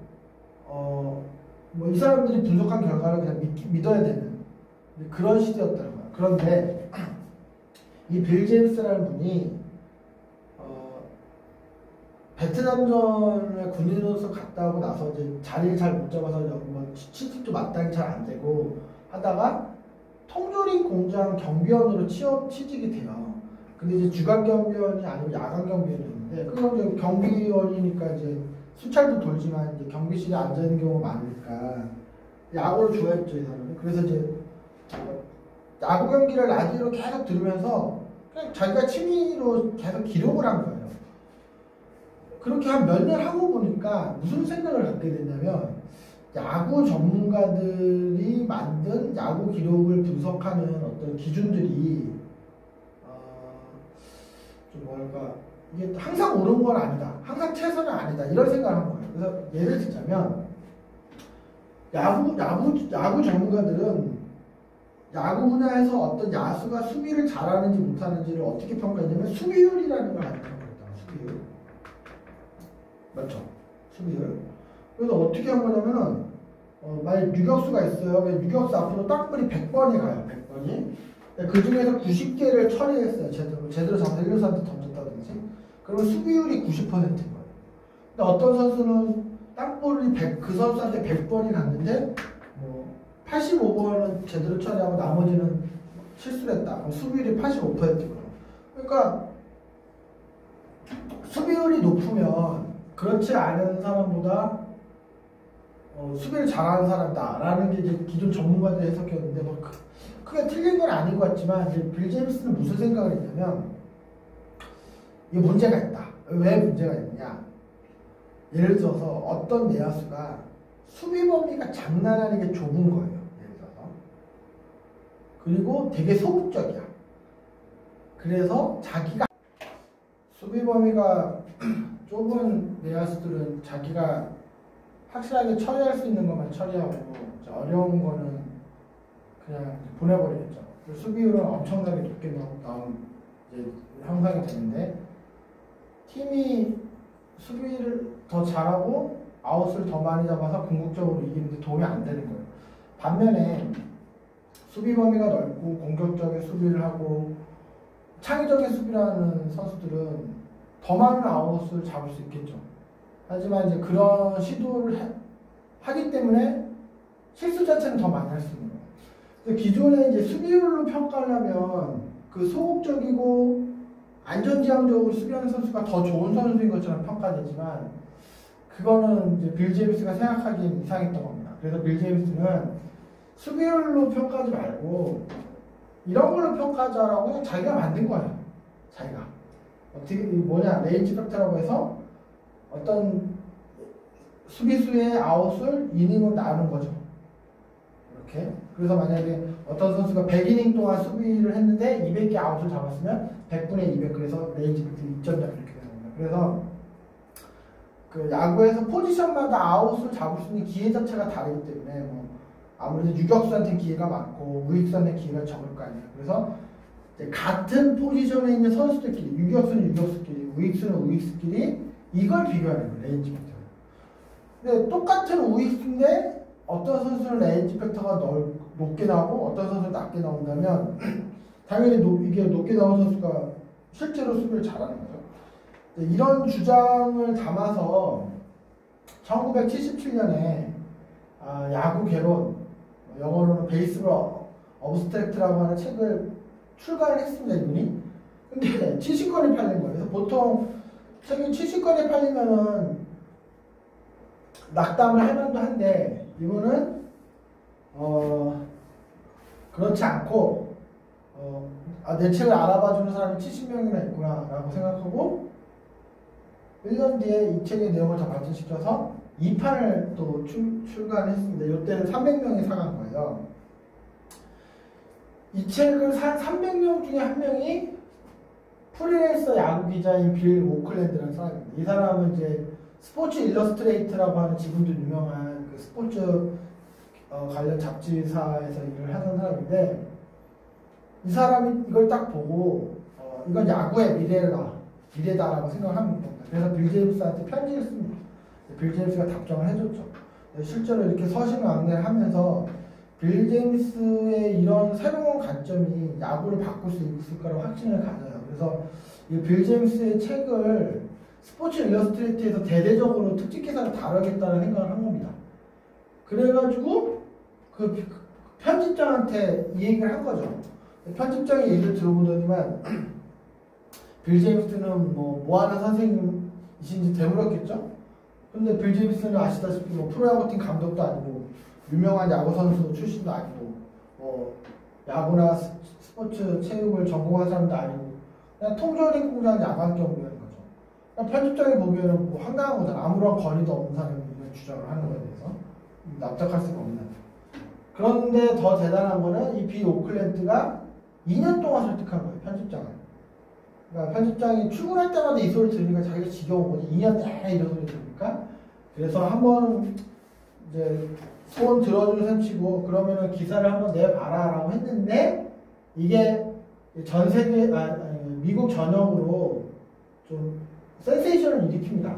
뭐 이 사람들이 분석한 결과를 그냥 믿어야 되는 그런 시대였다는 거야. 그런데 이 빌 제임스라는 분이 베트남전에 군인으로서 갔다 오고 나서 이제 자리를 잘 못 잡아서 뭐 취직도 마땅히 잘 안 되고 하다가 통조림 공장 경비원으로 취직이 돼요. 근데 이제 주간 경비원이 아니고 야간 경비원이었는데, 그건 이제 경비원이니까 이제 수찰도 돌지만 이제 경비실에 앉아 있는 경우가 많으니까 야구를 좋아했죠, 이 사람은. 그래서 이제 야구 경기를 라디오로 계속 들으면서 그냥 자기가 취미로 계속 기록을 한 거예요. 그렇게 한 몇 년 하고 보니까 무슨 생각을 갖게 됐냐면, 야구 전문가들이 만든 야구 기록을 분석하는 어떤 기준들이 좀 뭐랄까, 이게 항상 옳은 건 아니다, 항상 최선은 아니다, 이런 생각을 한 거예요. 그래서 예를 들자면 야구 전문가들은 야구 분야에서 어떤 야수가 수비를 잘하는지 못하는지를 어떻게 평가했냐면 수비율이라는 걸 많이 평가했다. 수비율. 맞죠? 수비율. 그래서 어떻게 한 거냐면은 만약 유격수가 있어요. 유격수 앞으로 땅볼이 100번이 가요. 100번이. 그 중에서 90개를 처리했어요. 제대로 잡아서 1루수한테 던졌다든지. 그러면 수비율이 90%인 거예요. 근데 어떤 선수는 땅볼이 그 선수한테 100번이 갔는데 85번은 제대로 처리하고 나머지는 실수를 했다. 수비율이 85%거예요. 그러니까 수비율이 높으면 그렇지 않은 사람보다 수비를 잘하는 사람이다라는 게 이제 기존 전문가들의 해석이었는데 크게 틀린 건 아닌 것 같지만 이제 빌 제임스는 무슨 생각을 했냐면 이게 문제가 있다. 왜 문제가 있느냐? 예를 들어서 어떤 내야수가 수비 범위가 장난 아니게 좁은 거예요. 예를 들어서. 그리고 되게 소극적이야. 그래서 자기가 수비 범위가 좁은 내야수들은 자기가 확실하게 처리할 수 있는 것만 처리하고 어려운 거는 그냥 보내버리겠죠. 수비율은 엄청나게 높게 나온 이제 형상이 되는데 팀이 수비를 더 잘하고 아웃을 더 많이 잡아서 궁극적으로 이기는데 도움이 안 되는 거예요. 반면에 수비 범위가 넓고 공격적인 수비를 하고 창의적인 수비를 하는 선수들은 더 많은 아웃을 잡을 수 있겠죠. 하지만 이제 그런 시도를 하기 때문에 실수 자체는 더 많이 할 수 있는 거예요. 기존에 이제 수비율로 평가를 하면 그 소극적이고 안전지향적으로 수비하는 선수가 더 좋은 선수인 것처럼 평가되지만 그거는 이제 빌 제임스가 생각하기엔 이상했던 겁니다. 그래서 빌 제임스는 수비율로 평가하지 말고 이런 걸로 평가하자라고 그냥 자기가 만든 거예요. 자기가. 어떻게 레인지 팩터라고 해서 어떤 수비수의 아웃을 이닝으로 나누는 거죠. 이렇게. 그래서 만약에 어떤 선수가 100이닝 동안 수비를 했는데 200개 아웃을 잡았으면 100분의 200 그래서 레인지 팩터 2.0 이렇게 되는 겁니다. 그래서 그 야구에서 포지션마다 아웃을 잡을 수 있는 기회 자체가 다르기 때문에 아무래도 유격수한테 기회가 많고 우익수한테 기회가 적을 거 아니에요. 그래서 이제 같은 포지션에 있는 선수들끼리 유격수는 유격수끼리 우익수는 우익수끼리 이걸 비교하는 거예요. 레인지 팩터. 근데 똑같은 우익수인데 어떤 선수는 레인지 팩터가 높게 나오고 어떤 선수는 낮게 나온다면 당연히 이게 높게 나온 선수가 실제로 수비를 잘하는 거죠. 이런 주장을 담아서 1977년에 야구 개론, 영어로는 베이스볼 어브스트랙트라고 하는 책을 출간을 했습니다. 이분이. 근데 70권이 팔린 거예요. 그래서 보통 책이 70권이 팔리면은 낙담을 할 만도 한데 이분은 그렇지 않고 내 책을 알아봐주는 사람이 70명이나 있구나 라고 생각하고 1년 뒤에 이 책의 내용을 더 발전시켜서 2판을 또 출간했습니다. 이때는 300명이 사간 거예요. 이 책을 산 300명 중에 한 명이 프리랜서 야구 기자인 빌 오클랜드라는 사람입니다. 이 사람은 이제 스포츠 일러스트레이트라고 하는 지금도 유명한 그 스포츠 관련 잡지사에서 일을 하는 사람인데 이 사람이 이걸 딱 보고 이건 야구의 미래다라고 생각하는 겁니다. 그래서 빌 제임스한테 편지를 씁니다. 빌 제임스가 답장을 해줬죠. 실제로 이렇게 서신왕래를 하면서 빌 제임스의 이런 새로운 관점이 야구를 바꿀 수 있을 거라고 확신을 가져요. 그래서 이 빌 제임스의 책을 스포츠 일러스트레이트에서 대대적으로 특집 기사를 다루겠다는 생각을 한 겁니다. 그래가지고 그 편집장한테 이 얘기를 한 거죠. 편집장이 얘기를 들어보더니만 빌 제임스는 뭐 하는 선생님이신지 되물었겠죠? 근데 빌 제임스는 아시다시피 프로야구팀 감독도 아니고 유명한 야구선수 출신도 아니고 야구나 스포츠 체육을 전공한 사람도 아니고 그냥 통조림 공장 야간경비라는 거죠. 그냥 편집장이 보기에는 황당한 거잖아. 아무런 권위도 없는 사람이 이런 주장을 하는 거에 대해서 납득할 수가 없는. 그런데 더 대단한 거는 이 빌 오클랜드가 2년 동안 설득한 거예요. 편집장을. 그러니까 편집장이 출근할 때마다 이 소리 들으니까 자기가 지겨운 거지. 2년 내내 이런 소리 들으니까. 그래서 한번 이제 소원 들어주는 셈 치고 그러면은 기사를 한번 내봐라라고 했는데 이게 전 세계 미국 전역으로 좀 센세이션을 일으킵니다.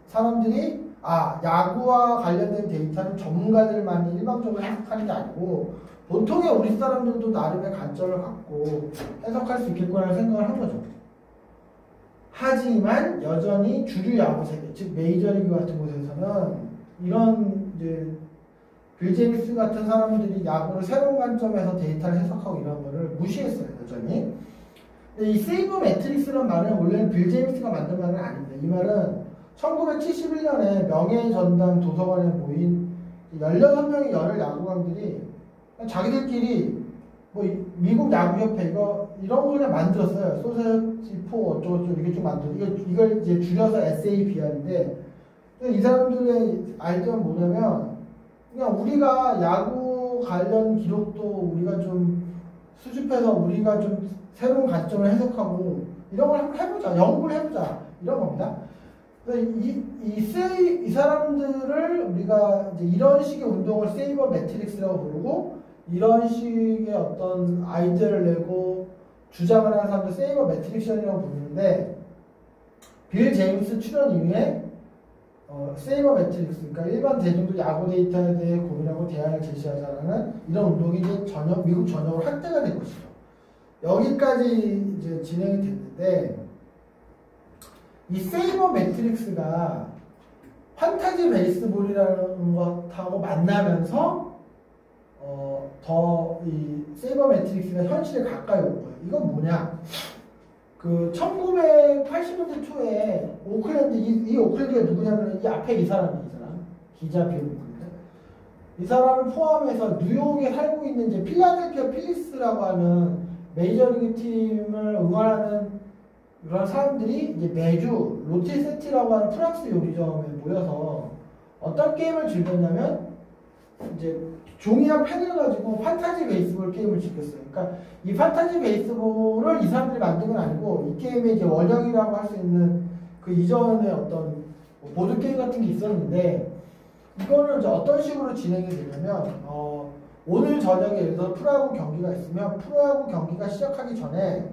사람들이 야구와 관련된 데이터는 전문가들만이 일방적으로 해석하는 게 아니고 보통의 우리 사람들도 나름의 관점을 갖고 해석할 수 있겠구나 생각을 한 거죠. 하지만 여전히 주류 야구 세계, 즉 메이저리그 같은 곳에서는 이런 이제 빌 제임스 같은 사람들이 야구를 새로운 관점에서 데이터를 해석하고 이런 거를 무시했어요, 여전히. 근데 이 세이브 매트릭스라는 말은 원래는 빌 제임스가 만든 말은 아닙니다. 이 말은 1971년에 명예전당 도서관에 모인 16명의 열혈 야구광들이 자기들끼리 뭐 미국 야구협회 이런 거 그냥 만들었어요. 소세지 포 어쩌고저쩌고 이렇게 좀 만들고 이걸 이제 줄여서 SABR인데 이 사람들의 아이디어는 뭐냐면 그냥 우리가 야구 관련 기록도 우리가 좀 수집해서 우리가 좀 새로운 관점을 해석하고 이런 걸 한번 해보자, 연구를 해보자 이런 겁니다. 이 사람들을 우리가 이제 이런 식의 운동을 세이버 매트릭스라고 부르고 이런 식의 어떤 아이디어를 내고 주장을 하는 사람들 세이버 매트릭션이라고 부르는데 빌 제임스 출연 이후에 세이버 매트릭스, 그러니까 일반 대중들 야구 데이터에 대해 고민하고 대안을 제시하자는 이런 운동이 이제 미국 전역으로 확대가 된 것이죠. 여기까지 이제 진행이 됐는데 이 세이버 매트릭스가 판타지 베이스볼이라는 것하고 만나면서 더 이 세이버 매트릭스가 현실에 가까이 온 거예요. 이건 뭐냐? 그 1980년대 초에 오클랜드 이 오클랜드가 누구냐면 이 앞에 이 사람 기자 비용입니다. 이 사람을 포함해서 뉴욕에 살고 있는 이제 필라델피아 필리스라고 하는 메이저리그 팀을 응원하는 그런 사람들이 이제 매주 로티세티라고 하는 프랑스 요리점에 모여서 어떤 게임을 즐겼냐면 이제 종이랑 펜을 가지고 판타지 베이스볼 게임을 즐겼어요. 그러니까 이 판타지 베이스볼을 이 사람들이 만든 건 아니고 이 게임의 이제 원형이라고 할 수 있는 그 이전에 어떤 보드 게임 같은 게 있었는데 이거는 이제 어떤 식으로 진행이 되냐면 오늘 저녁에 예를 들어 프로야구 경기가 있으면 프로야구 경기가 시작하기 전에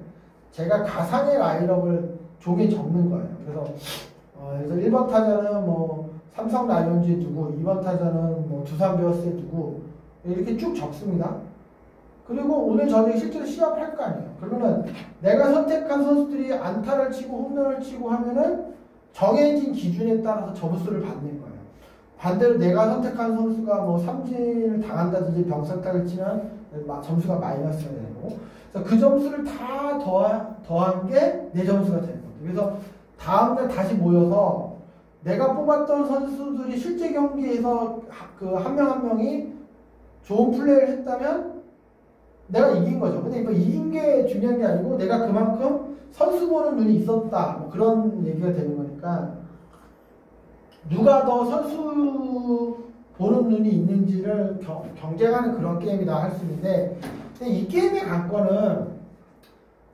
제가 가상의 라인업을 종이에 적는 거예요. 그래서 1번 타자는 뭐 삼성 라이온즈에 두고 2번 타자는 뭐 두산 베어스에 두고 이렇게 쭉 적습니다. 그리고 오늘 저녁에 실제로 시합할 거 아니에요. 그러면 내가 선택한 선수들이 안타를 치고 홈런을 치고 하면은 정해진 기준에 따라서 점수를 받는 거예요. 반대로 내가 선택한 선수가 뭐 삼진을 당한다든지 병살타를 치면 점수가 마이너스가 되는 거고, 그래서 그 점수를 다 더한 게 내 점수가 되는 거죠. 그래서 다음날 다시 모여서 내가 뽑았던 선수들이 실제 경기에서 그 한 명 한 명이 좋은 플레이를 했다면 내가 이긴 거죠. 근데 이거 이긴 게 중요한 게 아니고 내가 그만큼 선수 보는 눈이 있었다, 뭐 그런 얘기가 되는 거니까 누가 더 선수 보는 눈이 있는지를 경쟁하는 그런 게임이다 할 수 있는데, 근데 이 게임의 관건은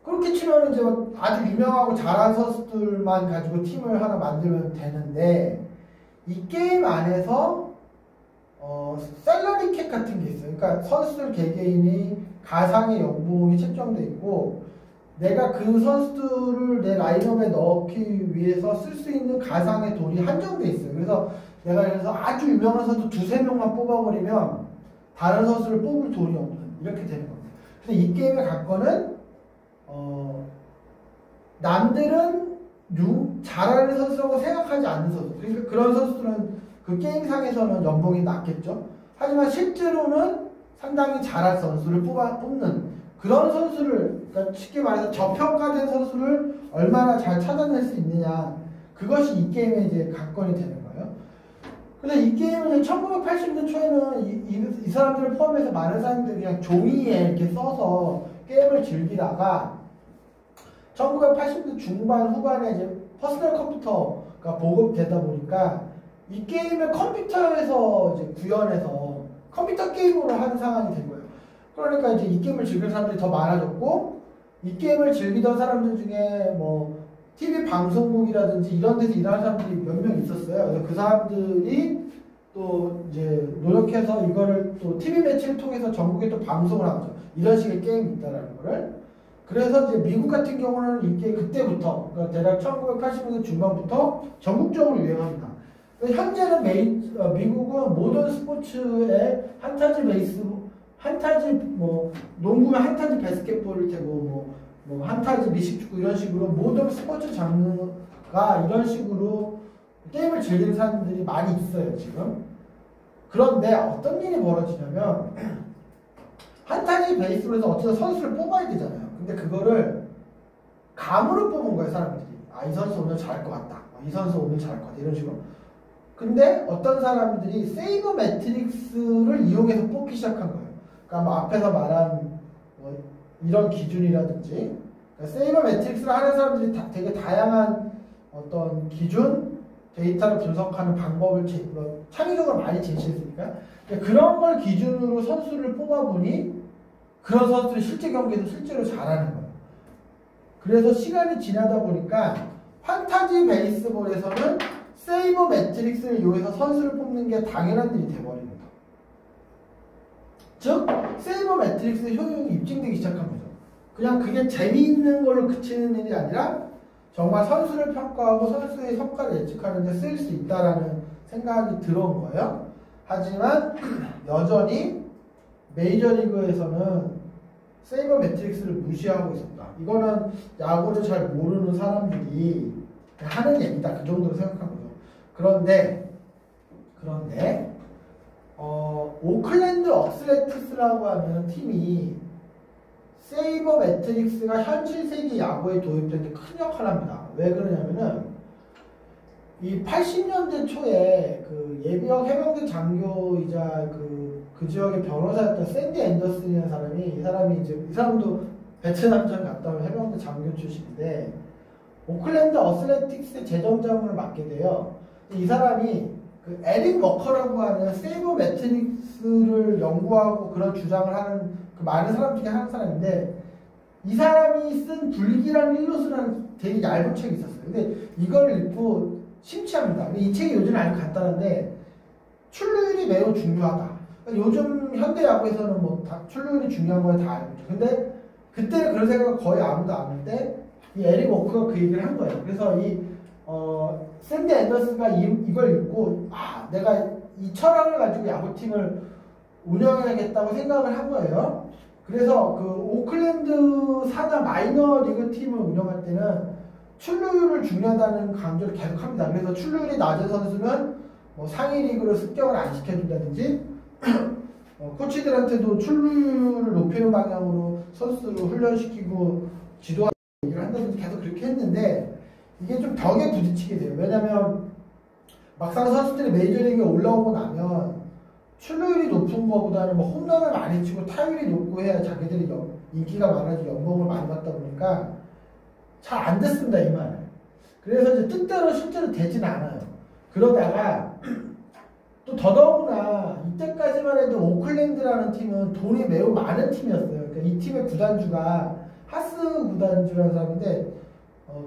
그렇게 치면 이제 아주 유명하고 잘한 선수들만 가지고 팀을 하나 만들면 되는데 이 게임 안에서 셀러리 캡 같은 게 있어요. 그러니까 선수들 개개인이 가상의 연봉이 책정돼 있고 내가 그 선수들을 내 라인업에 넣기 위해서 쓸 수 있는 가상의 돈이 한정돼 있어요. 그래서 내가 그래서 아주 유명한 선수 두세 명만 뽑아버리면 다른 선수를 뽑을 돈이 없는 이렇게 되는 겁니다. 근데 이 게임의 관건은 남들은 잘하는 선수라고 생각하지 않는 선수, 그러니까 그런 선수들은 그 게임상에서는 연봉이 낮겠죠. 하지만 실제로는 상당히 잘할 선수를 뽑는 그런 선수를, 그러니까 쉽게 말해서 저평가된 선수를 얼마나 잘 찾아낼 수 있느냐, 그것이 이 게임의 이제 관건이 되는 거예요. 근데 이 게임은 1980년대 초에는 이 사람들을 포함해서 많은 사람들이 그냥 종이에 이렇게 써서 게임을 즐기다가 1980년대 중반 후반에 이제 퍼스널 컴퓨터가 보급되다 보니까 이 게임을 컴퓨터에서 이제 구현해서 컴퓨터 게임으로 하는 상황이 된 거예요. 그러니까 이제 이 게임을 즐기는 사람들이 더 많아졌고, 이 게임을 즐기던 사람들 중에 뭐 TV 방송국이라든지 이런 데서 일하는 사람들이 몇 명 있었어요. 그래서 그 사람들이 또 이제 노력해서 이거를 또 TV 매체를 통해서 전국에 또 방송을 하죠. 이런 식의 게임이 있다라는 거를. 그래서 이제 미국 같은 경우는 이게 그때부터, 그러니까 대략 1980년대 중반부터 전국적으로 유행합니다. 현재는 미국은 모든 스포츠에 한타지 베이스, 한타지 뭐 농구면 한타지 바스켓볼일 테고 뭐 한타지 미식축구 이런 식으로 모든 스포츠 장르가 이런 식으로 게임을 즐기는 사람들이 많이 있어요 지금. 그런데 어떤 일이 벌어지냐면 한타지 베이스볼에서 어쨌든 선수를 뽑아야 되잖아요. 근데 그거를 감으로 뽑은 거예요 사람들이. 아, 이 선수 오늘 잘할 것 같다. 이 선수 오늘 잘할 것 같다. 이런 식으로. 근데 어떤 사람들이 세이버 매트릭스를 이용해서 뽑기 시작한 거예요. 그러니까 뭐 앞에서 말한 뭐 이런 기준이라든지, 그러니까 세이버 매트릭스를 하는 사람들이 되게 다양한 어떤 기준, 데이터를 분석하는 방법을 창의적으로 많이 제시했으니까 그런 걸 기준으로 선수를 뽑아보니 그런 선수들이 실제 경기에서 실제로 잘하는 거예요. 그래서 시간이 지나다 보니까 판타지 베이스볼에서는 세이버 매트릭스를 이용해서 선수를 뽑는 게 당연한 일이 돼버립니다. 즉 세이버 매트릭스의 효용이 입증되기 시작한 거죠. 그냥 그게 재미있는 걸로 그치는 일이 아니라 정말 선수를 평가하고 선수의 성과를 예측하는 데 쓰일 수 있다라는 생각이 들어온 거예요. 하지만 여전히 메이저리그에서는 세이버 매트릭스를 무시하고 있었다. 이거는 야구를 잘 모르는 사람들이 하는 얘기다. 그 정도로 생각한 거죠. 그런데 오클랜드 어스레티스라고 하는 팀이 세이버 매트릭스가 현실 세계 야구에 도입된 데 큰 역할을 합니다. 왜 그러냐면은 이 80년대 초에 그 예비역 해병대 장교이자 그 지역의 변호사였던 샌디 앤더슨이라는 사람이 이 사람도 베트남전 갔다 온 해병대 장교 출신인데 오클랜드 어스레틱스의 재정자문을 맡게 돼요. 이 사람이 그 에릭 워커라고 하는 세이버 매트릭스를 연구하고 그런 주장을 하는 그 많은 사람 중에 한 사람인데 이 사람이 쓴 불길한 일로스라는 되게 얇은 책이 있었어요. 근데 이걸 읽고 심취합니다. 근데 이 책이 요즘은 아주 간단한데 출루율이 매우 중요하다. 그러니까 요즘 현대 야구에서는 뭐 다 출루율이 중요한 걸 다 알고 있죠. 근데 그때는 그런 생각을 거의 아무도 안 할 때 이 에릭 워크가 그 얘기를 한 거예요. 그래서 샌디 앤더슨가 이걸 읽고 내가 이 철학을 가지고 야구팀을 운영해야겠다고 생각을 한 거예요. 그래서 그 오클랜드 산하 마이너 리그 팀을 운영할 때는 출루율을 중요하다는 강조를 계속합니다. 그래서 출루율이 낮은 선수는 뭐 상위 리그로 습격을 안 시켜준다든지 코치들한테도 출루율을 높이는 방향으로 선수를 훈련시키고 지도하는 얘기를 한다든지 계속 그렇게 했는데 이게 좀 벽에 부딪히게 돼요. 왜냐면 막상 선수들이 메이저리그에 올라오고 나면 출루율이 높은 것보다는 뭐 홈런을 많이 치고 타율이 높고 해야 자기들이 인기가 많아지고 연봉을 많이 받다 보니까 잘 안 됐습니다, 이 말은. 그래서 이제 뜻대로 실제로 되진 않아요. 그러다가 또 더더구나 이때까지만 해도 오클랜드라는 팀은 돈이 매우 많은 팀이었어요. 그러니까 이 팀의 구단주가 하스 구단주라는 사람인데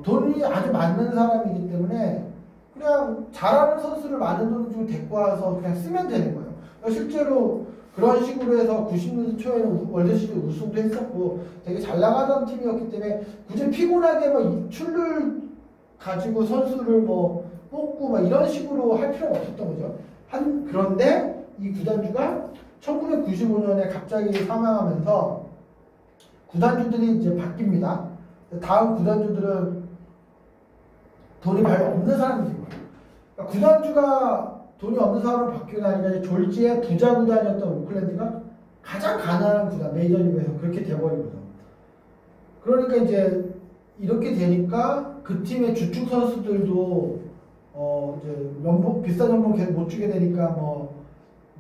돈이 아주 많은 사람이기 때문에 그냥 잘하는 선수를 많은 돈을 주고 데리고 와서 그냥 쓰면 되는 거예요. 실제로 그런 식으로 해서 90년대 초에는 월드시리즈 우승도 했었고 되게 잘 나가던 팀이었기 때문에 굳이 피곤하게 뭐 출루를 가지고 선수를 뭐 뽑고 막 이런 식으로 할 필요가 없었던 거죠. 그런데 이 구단주가 1995년에 갑자기 사망하면서 구단주들이 이제 바뀝니다. 다음 구단주들은 돈이 별로 없는 사람들인 거예요. 그러니까 구단주가 돈이 없는 사람으로 바뀌고 나니까 졸지의 부자 구단이었던 오클랜드가 가장 가난한 구단, 메이저리그에서 그렇게 돼버리거든. 그러니까 이제 이렇게 되니까 그 팀의 주축 선수들도 이제 비싼 연봉 계속 못 주게 되니까 뭐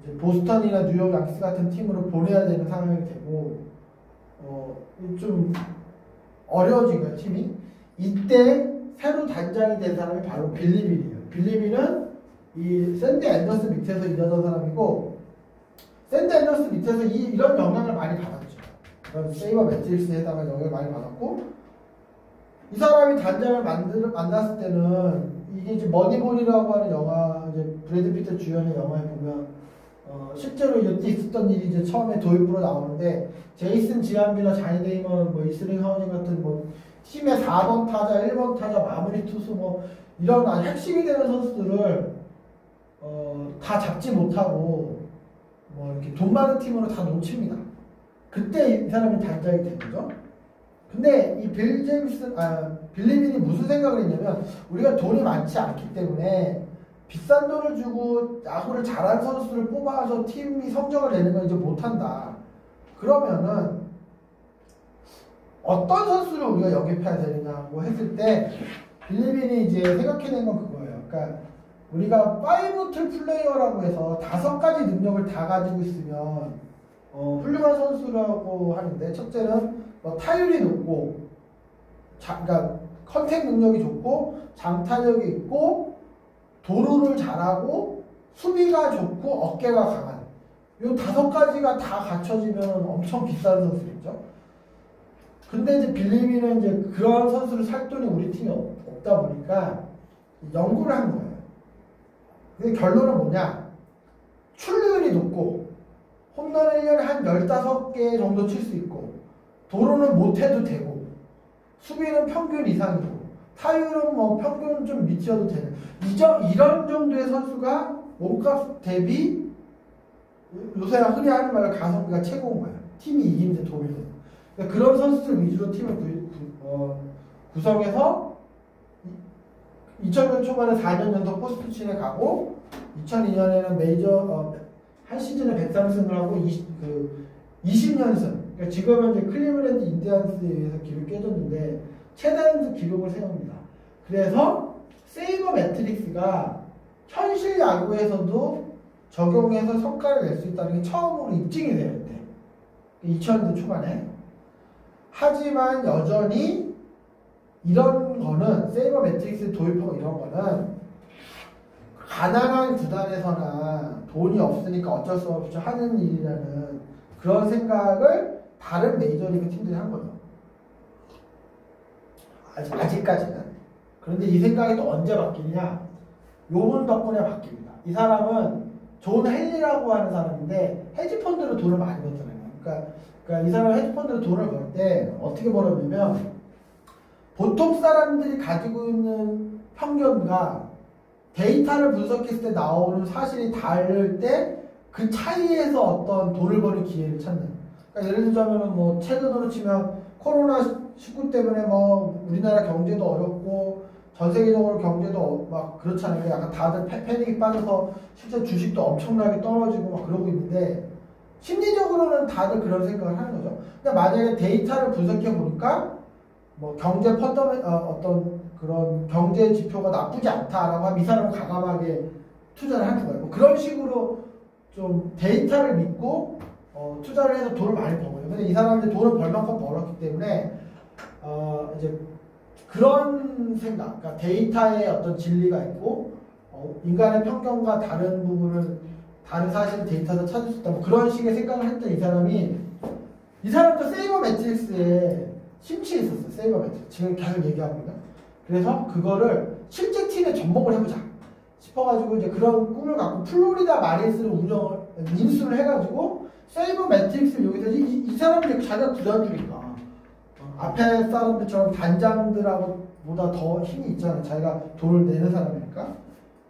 이제 보스턴이나 뉴욕 양키스 같은 팀으로 보내야 되는 상황이 되고 좀 어려워진 거예요, 팀이. 이때 새로 단장이 된 사람이 바로 빌리빌이에요. 빌리빌은 이 샌디 앤더슨 밑에서 일하던 사람이고 샌디 앤더슨 밑에서 이런 영향을 많이 받았죠. 그런 세이버 매트릭스에다가 영향을 많이 받았고 이 사람이 단장을 만났을 때는 이게 이제 머니볼이라고 하는 영화, 이제 브래드 피트 주연의 영화에 보면 실제로 이때 있었던 일이 이제 처음에 도입부로 나오는데 제이슨 지안비나 자니 데이먼, 뭐 이슬링 하우징 같은 뭐 팀의 4번 타자, 1번 타자, 마무리 투수 뭐 이런 아주 핵심이 되는 선수들을 다 잡지 못하고 뭐 이렇게 돈 많은 팀으로 다 놓칩니다. 그때 이 사람이 단장이 된 거죠. 근데 이 빌리빈이 무슨 생각을 했냐면 우리가 돈이 많지 않기 때문에 비싼 돈을 주고 야구를 잘하는 선수를 뽑아서 팀이 성적을 내는 건 이제 못한다. 그러면은 어떤 선수를 우리가 영입해야 되느냐고 했을 때 빌리빈이 이제 생각해낸 건 그거예요. 그러니까 우리가 5툴 플레이어라고 해서 5가지 능력을 다 가지고 있으면 훌륭한 선수라고 하는데 첫째는 타율이 높고 그러니까 컨택 능력이 좋고 장타력이 있고 도루를 잘하고 수비가 좋고 어깨가 강한 이 5가지가 다 갖춰지면 엄청 비싼 선수겠죠. 근데 이제 빌리빈은 이제 그런 선수를 살 돈이 우리 팀이 없다 보니까 연구를 한 거예요. 근데 결론은 뭐냐? 출루율이 높고 홈런을 1년에 한 15개 정도 칠 수 있고 도루는 못해도 되고 수비는 평균 이상이고 타율은 뭐 평균 좀 미치어도 되는 이런 정도의 선수가 몸값 대비 요새 흔히 하는 말로 가성비가 최고인 거야. 팀이 이기는데 도움이 되는. 그러니까 그런 선수들 위주로 팀을 구성해서 2000년 초반에 4년 연속 포스트시즌에 가고 2002년에는 메이저 한 시즌에 103승을 하고 20년승. 그러니까 지금은 이제 클리브랜드 인디언스에 의해서 기록이 깨졌는데 최다 연승 기록을 세웁니다. 그래서 세이버 매트릭스가 현실 야구에서도 적용해서 성과를 낼 수 있다는 게 처음으로 입증이 돼요. 그때 2000년대 초반에. 하지만 여전히 이런 거는 세이버 매트릭스 도입하고 이런 거는 가난한 구단에서나 돈이 없으니까 어쩔 수 없이 하는 일이라는 그런 생각을 다른 메이저리그 팀들이 한 거죠. 아직까지는. 그런데 이 생각이 또 언제 바뀌냐? 요분 덕분에 바뀝니다. 이 사람은 존 헨리라고 하는 사람인데 헤지펀드로 돈을 많이 벌잖아요. 그러니까 이 사람은 헤지펀드로 돈을 벌 때 어떻게 벌었냐면 보통 사람들이 가지고 있는 편견과 데이터를 분석했을 때 나오는 사실이 다를 때 그 차이에서 어떤 돈을 버는 기회를 찾는. 그러니까 예를 들자면 뭐 최근으로 치면 코로나19 때문에 뭐 우리나라 경제도 어렵고 전 세계적으로 경제도 막 그렇잖아요. 약간 다들 패닉이 빠져서 실제 주식도 엄청나게 떨어지고 막 그러고 있는데 심리적으로는 다들 그런 생각을 하는 거죠. 근데 만약에 데이터를 분석해 보니까 뭐 경제 어떤 그런 경제 지표가 나쁘지 않다라고 하면 이 사람은 과감하게 투자를 하는 거예요. 뭐 그런 식으로 좀 데이터를 믿고 투자를 해서 돈을 많이 버거요. 근데 이 사람들이 돈을 벌 만큼 벌었기 때문에 이제 그런 생각, 그러니까 데이터에 어떤 진리가 있고 인간의 편견과 다른 부분을 다른 사실 데이터에서 찾을 수 있다. 뭐 그런 식의 생각을 했던 이 사람도 세이버 매트릭스에 심취해 있었어요. 세이버 매트릭스. 지금 계속 얘기합니다. 그래서 그거를 실제 팀에 접목을 해보자 싶어가지고 이제 그런 꿈을 갖고 플로리다 마린스를 인수를 해가지고 세이버 매트릭스를 여기서 이 사람들이 자기가 구단주니까 앞에 사람들처럼 단장들하고 보다 더 힘이 있잖아요. 자기가 돈을 내는 사람이니까.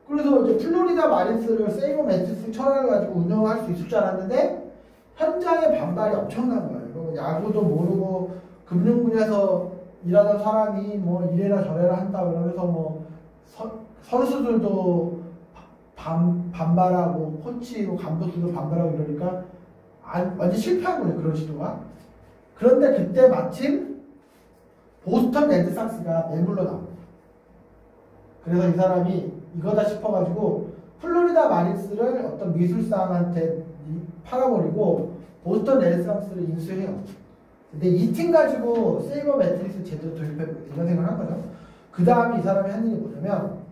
그래서 이제 플로리다 마린스를 세이버 매트릭스 철학을 가지고 운영할 수 있을 줄 알았는데 현장의 반발이 엄청난 거예요. 야구도 모르고 금융 분야에서 일하던 사람이 뭐 이래라 저래라 한다 그러면서 뭐 선수들도 반발하고 코치고 감독들도 반발하고 이러니까 완전 실패한 거예요. 그런 시도가. 그런데 그때 마침 보스턴 레드삭스가 매물로 나옵니다. 그래서 이 사람이 이거다 싶어가지고 플로리다 마린스를 어떤 미술상한테 팔아버리고 보스턴 레드삭스를 인수해요. 근데 이 팀 가지고 세이버 매트릭스 제대로 도입해보고 이런 생각을 한 거죠. 그 다음에 이 사람이 한 일이 뭐냐면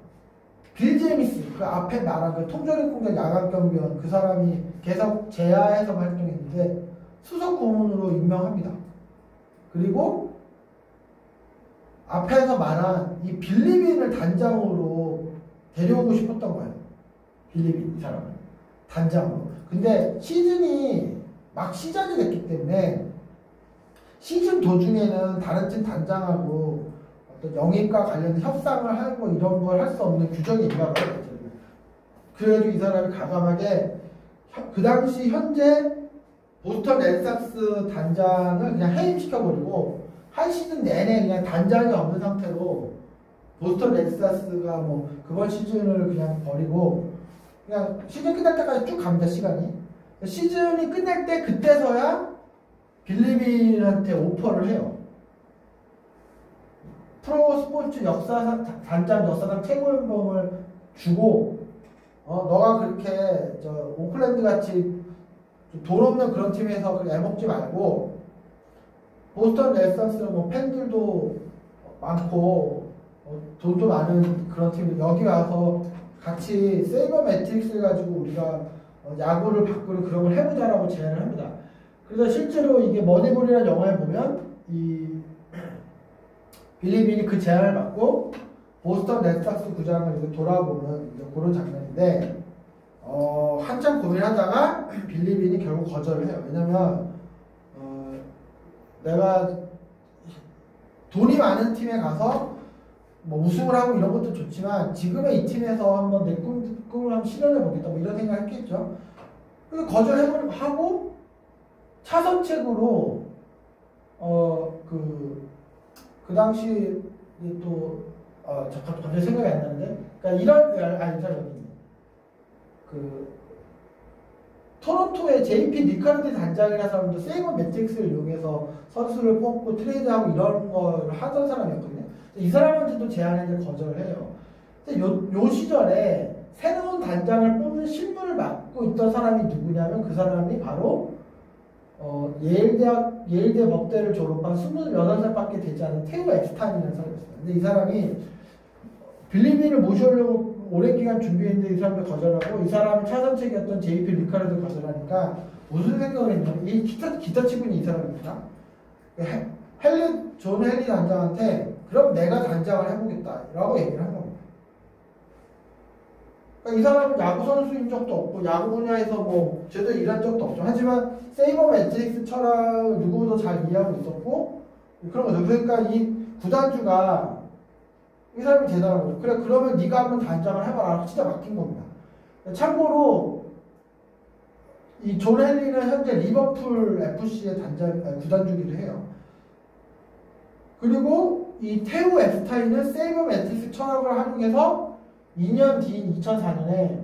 빌 제미스, 그 앞에 말한 그 통조림 공장 야간 경비원 그 사람이 계속 제야에서 활동했는데 수석 고문으로 임명합니다. 그리고 앞에서 말한 이 빌리빈을 단장으로 데려오고 싶었던 거예요. 빌리빈 이 사람은 단장으로. 근데 시즌이 막 시작이 됐기 때문에 시즌 도중에는 다른 팀 단장하고 어떤 영입과 관련된 협상을 하고 이런 걸 할 수 없는 규정이 있나 봐요. 그래도 이 사람이 과감하게 그 당시 현재 보스턴 레드삭스 단장을 그냥 해임시켜버리고 한 시즌 내내 그냥 단장이 없는 상태로 보스턴 레드삭스가 뭐 그번 시즌을 그냥 버리고 그냥 시즌 끝날 때까지 쭉 갑니다. 시간이. 시즌이 끝날 때 그때서야 빌리빈한테 오퍼를 해요. 프로 스포츠 역사상 단장 역사상 최고 연봉을 주고 너가 그렇게 오클랜드 같이 돈 없는 그런 팀에서 애먹지 말고 보스턴 레드삭스는 뭐 팬들도 많고 돈도 많은 그런 팀 여기 와서 같이 세이버 매트릭스를 가지고 우리가 야구를 바꾸는 그런 걸 해보자라고 제안을 합니다. 그래서 실제로 이게 머니볼이라는 영화에 보면 이 빌리빈이 그 제안을 받고 보스턴 레드삭스 구장을 돌아보는 그런 장면인데 한참 고민하다가 빌리빈이 결국 거절을 해요. 왜냐면 내가 돈이 많은 팀에 가서 뭐 우승을 하고 이런 것도 좋지만 지금의 이 팀에서 한번 내 꿈을 한번 실현해 보겠다 뭐 이런 생각을 했겠죠. 그래서 거절하고 차선책으로 그 당시 또 잠깐 갑자기 생각이 안 나는데 그러니까 이런 토론토의 JP 리카르디 단장이라는 사람도 세이버 매트릭스를 이용해서 선수를 뽑고 트레이드하고 이런 걸 하던 사람이었거든요. 이 사람한테도 제안했는데 거절을 해요. 요 시절에 새로운 단장을 뽑는 실무를 맡고 있던 사람이 누구냐면 그 사람이 바로 예일대 법대를 졸업한 28살밖에 되지 않은 테오 엑스타인이라는 사람이었어요. 근데 이 사람이 빌리빈을 모셔오려고 오랜 기간 준비했는데 이 사람도 거절하고 이 사람이 차선책이었던 JP 리카르도 거절하니까 무슨 생각을 했냐면 이 기타 치고는 이 사람입니다. 존 헨리 단장한테 그럼 내가 단장을 해보겠다 라고 얘기를 한 겁니다. 그러니까 이 사람은 야구 선수인 적도 없고 야구 분야에서 뭐 제대로 일한 적도 없죠. 하지만 세이버 매트릭스 철학을 누구보다 잘 이해하고 있었고 그런 거죠. 그러니까 이 구단주가 이 사람이 대단한 거죠. 그래 그러면 네가 한번 단장을 해봐라. 진짜 맡긴 겁니다. 참고로 이 존 헨리는 현재 리버풀 FC의 구단주기도 해요. 그리고 이 테오 앱스타인은 세이버 매트릭스 철학을 활용해서 2년 뒤인 2004년에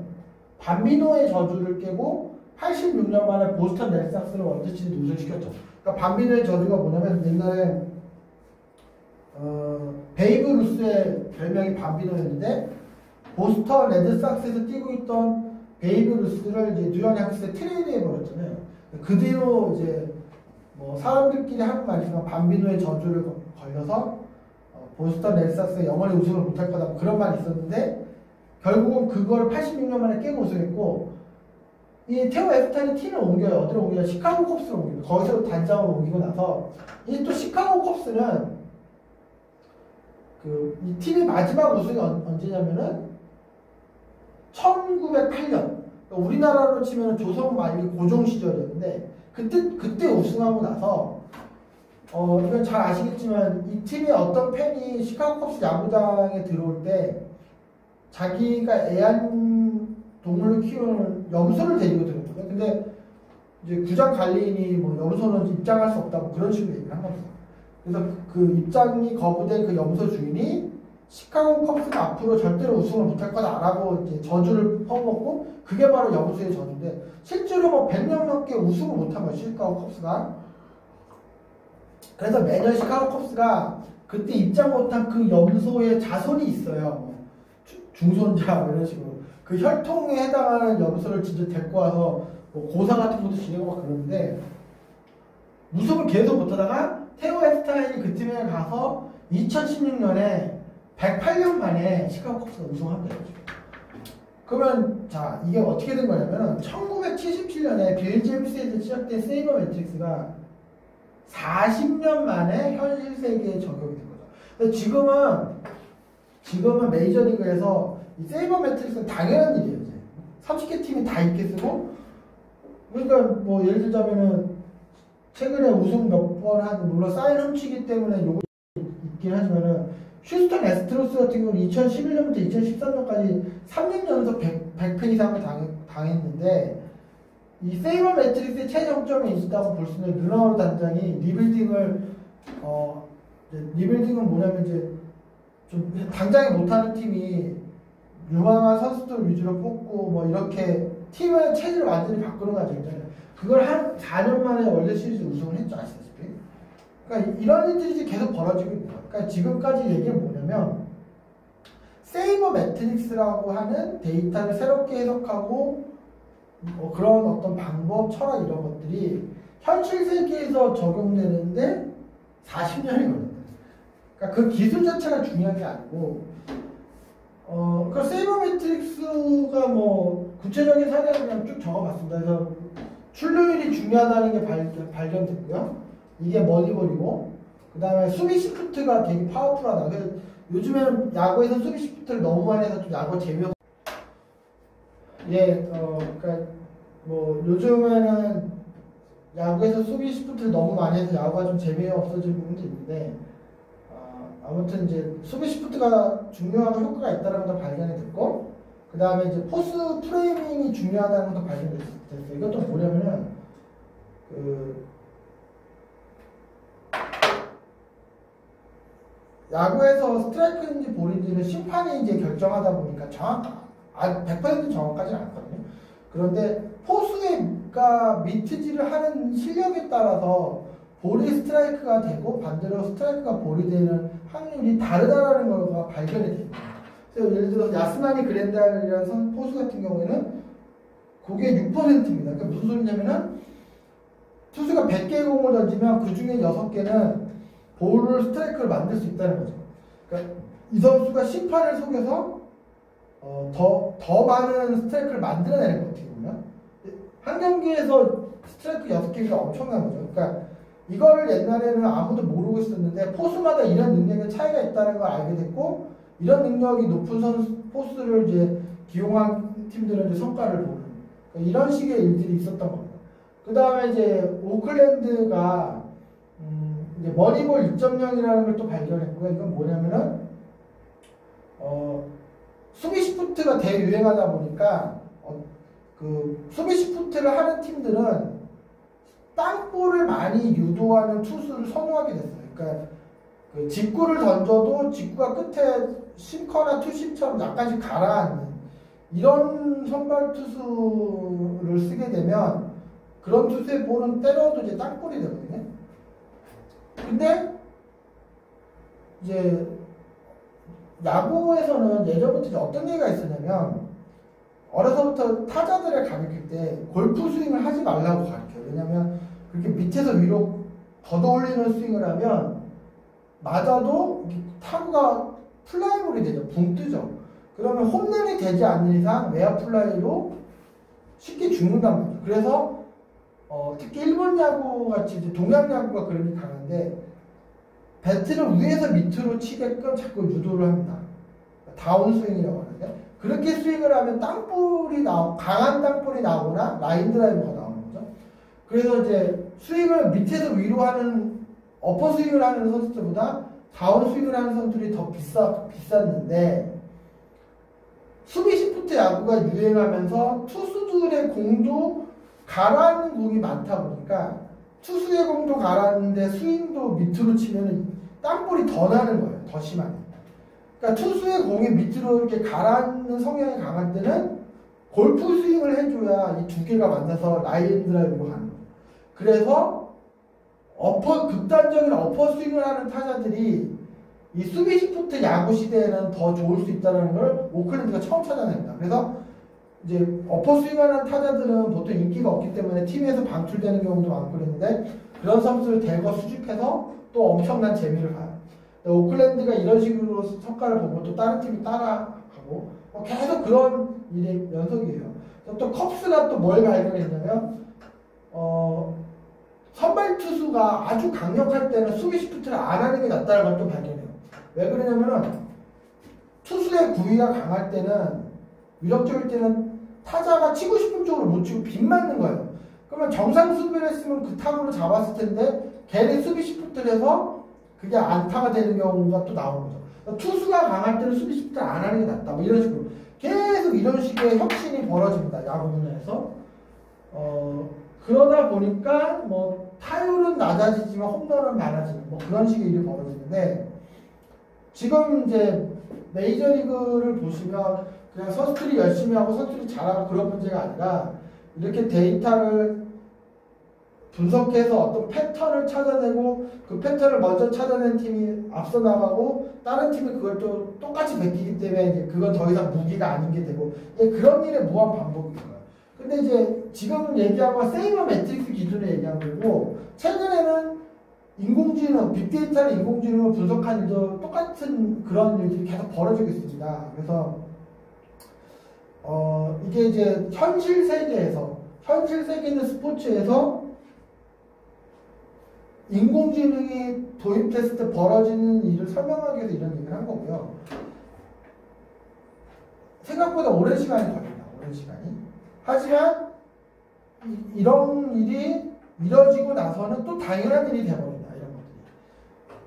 밤비노의 저주를 깨고 86년 만에 보스턴 레드삭스를 월드시리즈 우승시켰죠. 그러니까 밤비노의 저주가 뭐냐면 옛날에 베이브 루스의 별명이 밤비노였는데 보스턴 레드삭스에서 뛰고 있던 베이브 루스를 이제 뉴욕 양키스에 트레이드 해버렸잖아요. 그 뒤로 이제 뭐 사람들끼리 하는 말이지만 밤비노의 저주를 걸려서 보스턴 레드삭스가 영원히 우승을 못할 거다 그런 말이 있었는데 결국은 그걸 86년 만에 깨고 우승했고 이 테오 앱스타인이 팀을 옮겨요. 어디로 옮겨요? 시카고 컵스로 옮겨요. 거기서 단장으로 옮기고 나서 이 또 시카고 컵스는 이 팀의 마지막 우승이 언제냐면은 1908년 그러니까 우리나라로 치면 조선 말기 고종 시절이었는데 그때 우승하고 나서 이건 잘 아시겠지만 이 팀의 어떤 팬이 시카고 컵스 야구장에 들어올 때 자기가 애완동물을 키우는 염소를 데리고 들어오거든요. 근데 이제 구장 관리인이 뭐 염소는 입장할 수 없다고 그런 식으로 얘기를 한 겁니다. 그래서 그 입장이 거부된 그 염소 주인이 시카고 컵스가 앞으로 절대로 우승을 못할 거다라고 이제 저주를 퍼먹고 그게 바로 염소의 저주인데 실제로 뭐 100년 넘게 우승을 못한 거예요. 시카고 컵스가. 그래서 매년 시카고 컵스가 그때 입장 못한 그 염소의 자손이 있어요. 중손자 뭐 이런 식으로 그 혈통에 해당하는 염소를 진짜 데리고 와서 뭐 고사 같은 것도 지내고 막 그러는데 우승을 계속 못하다가 테오 앱스타인이 그 팀에 가서 2016년에 108년 만에 시카고 컵스가 우승합니다. 그러면 자 이게 어떻게 된 거냐면 1977년에 빌 제임스에서 시작된 세이버 매트릭스가 40년 만에 현실 세계에 적용이 된 거죠. 근데 지금은 지금은 메이저리그에서 이 세이버 매트릭스는 당연한 일이에요. 이제 30개 팀이 다 있게 쓰고, 그러니까 뭐 예를 들자면은 최근에 우승 몇 번 한, 물론 사인 훔치기 때문에 요거 있긴 하지만은 휴스턴 애스트로스 같은 경우는 2011년부터 2013년까지 3년 연속 100팬 이상을 당했는데, 이 세이버 매트릭스의 최정점에 있다고 볼 수 있는 르나우르 단장이 리빌딩은 뭐냐면 이제 좀 당장에 못하는 팀이 유망한 선수들 위주로 뽑고 뭐 이렇게 팀의 체질을 완전히 바꾸는 거 같아요. 그걸 한 4년 만에 월드 시리즈 우승을 했죠, 아시다시피. 그러니까 이런 일들이 계속 벌어지고 있는 거예요. 그러니까 지금까지 얘기는 뭐냐면 세이버 매트릭스라고 하는 데이터를 새롭게 해석하고 그런 어떤 방법, 철학 이런 것들이 현실 세계에서 적용되는데 40년이 걸린다. 그러니까 그 기술 자체가 중요한 게 아니고, 그러니까 세이버 매트릭스가 뭐 구체적인 사례를 그냥 쭉 적어봤습니다. 그래서 출루율이 중요하다는 게 발견됐고요. 이게 머니볼이고, 그 다음에 수비 시프트가 되게 파워풀하다. 그래서 요즘에는 야구에서 수비 시프트를 너무 많이 해서 좀 야구 재미없. 그러니까 뭐 요즘에는 야구에서 수비 시프트를 너무 많이 해서 야구가 좀 재미없어진 부분도 있는데, 아무튼 이제 수비 시프트가 중요하고 효과가 있다는 것도 발견이 됐고, 그 다음에 이제 포스 프레이밍이 중요하다는 것도 발견됐어요. 이것도 뭐냐면은 야구에서 스트라이크인지 볼인지는 심판이 이제 결정하다 보니까 100% 정확하지는 않거든요. 그런데 포수가 미트질을 하는 실력에 따라서 볼이 스트라이크가 되고 반대로 스트라이크가 볼이 되는 확률이 다르다라는 거가 발견이 됩니다. 그래서 예를 들어 야스마니 그랜달이라는 포수 같은 경우에는 그게 6%입니다. 그러니까 무슨 소리냐면은 투수가 100개의 공을 던지면 그 중에 6개는 볼을 스트라이크를 만들 수 있다는 거죠. 그러니까 이 선수가 심판을 속여서 더 많은 스트라이크를 만들어내는 거 어떻게 보면 한 경기에서 스트라이크 6개가 엄청난 거죠. 그러니까 이거를 옛날에는 아무도 모르고 있었는데 포수마다 이런 능력의 차이가 있다는 걸 알게 됐고, 이런 능력이 높은 포수를 이제 기용한 팀들은 이제 성과를 보는 그러니까 이런 식의 일들이 있었던 겁니다. 그 다음에 이제 오클랜드가 이제 머니볼 2.0이라는 걸 또 발견했고요. 이건 뭐냐면은 수비 시프트가 대유행하다 보니까 그 수비 시프트를 하는 팀들은 땅볼을 많이 유도하는 투수를 선호하게 됐어요. 그러니까 그 직구를 던져도 직구가 끝에 싱커나 투심처럼 약간씩 가라앉는 이런 선발 투수를 쓰게 되면 그런 투수의 볼은 때려도 이제 땅볼이 되거든요. 근데 이제 야구에서는 예전부터 이제 어떤 얘기가 있었냐면 어려서부터 타자들을 가르칠 때 골프 스윙을 하지 말라고 가르쳐요. 왜냐면 그렇게 밑에서 위로 걷어올리는 스윙을 하면 맞아도 타구가 플라이볼이 되죠. 붕 뜨죠. 그러면 홈런이 되지 않는 이상 외야 플라이로 쉽게 죽는단 말이죠. 그래서 특히 일본 야구 같이 이제 동양 야구가 그런 게 강한데 배트를 위에서 밑으로 치게끔 자꾸 유도를 합니다. 다운 스윙이라고 하는데 그렇게 스윙을 하면 강한 땅볼이 나오거나 라인 드라이브가 나오는 거죠. 그래서 이제 스윙을 밑에서 위로 하는 어퍼 스윙을 하는 선수들보다 다운 스윙을 하는 선수들이 더 비쌌는데 수비 시프트 야구가 유행하면서 투수들의 공도 가라앉는 공이 많다 보니까 투수의 공도 가라앉는데 스윙도 밑으로 치면 땅볼이 더 나는 거예요. 더 심하게. 그러니까 투수의 공이 밑으로 이렇게 가라앉는 성향이 강한 때는 골프 스윙을 해줘야 이 두 개가 만나서 라인 드라이브로 가는 거예요. 그래서 극단적인 어퍼 스윙을 하는 타자들이 이 수비 시프트 야구 시대에는 더 좋을 수 있다는 걸 오클랜드가 처음 찾아냅니다. 그래서 이제 어퍼 스윙하는 타자들은 보통 인기가 없기 때문에 팀에서 방출되는 경우도 많고 그랬는데 그런 선수를 대거 수집해서 또 엄청난 재미를 봐요. 오클랜드가 이런 식으로 성과를 보고 또 다른 팀이 따라가고 계속 그런 일의 연속이에요. 또 컵스가 또 뭘 발견했냐면 선발 투수가 아주 강력할 때는 수비 시프트를 안 하는 게 낫다는 걸 또 발견해요. 왜 그러냐면은 투수의 구위가 강할 때는 위력적일 때는 타자가 치고 싶은 쪽으로 못 치고 빗 맞는 거예요. 그러면 정상 수비를 했으면 그 타구를 잡았을 텐데 걔네 수비 시프트를 해서 그게 안타가 되는 경우가 또 나오는 거죠. 그러니까 투수가 강할 때는 수비 시프트를 안 하는 게 낫다. 뭐 이런 식으로 계속 이런 식의 혁신이 벌어집니다. 야구 분야에서. 그러다 보니까 뭐 타율은 낮아지지만 홈런은 많아지는 뭐 그런 식의 일이 벌어지는데 지금 이제 메이저리그를 보시면 그냥 선수들이 열심히 하고 선수들이 잘하고 그런 문제가 아니라 이렇게 데이터를 분석해서 어떤 패턴을 찾아내고 그 패턴을 먼저 찾아낸 팀이 앞서 나가고 다른 팀이 그걸 또 똑같이 베끼기 때문에 이제 그건 더 이상 무기가 아닌 게 되고 그런 일의 무한 반복인 거예요. 근데 이제 지금 얘기한 건 세이버 매트릭스 기준으로 얘기한 거고 최근에는 인공지능, 빅데이터를 인공지능으로 분석한 일도 똑같은 그런 일들이 계속 벌어지고 있습니다. 그래서 이게 이제 현실 세계 있는 스포츠에서 인공지능이 도입됐을 때 벌어지는 일을 설명하기 위해서 이런 얘기를 한 거고요. 생각보다 오랜 시간이 걸립니다. 오랜 시간이. 하지만 이런 일이 이뤄지고 나서는 또 당연한 일이 돼버린다. 이런 것들이.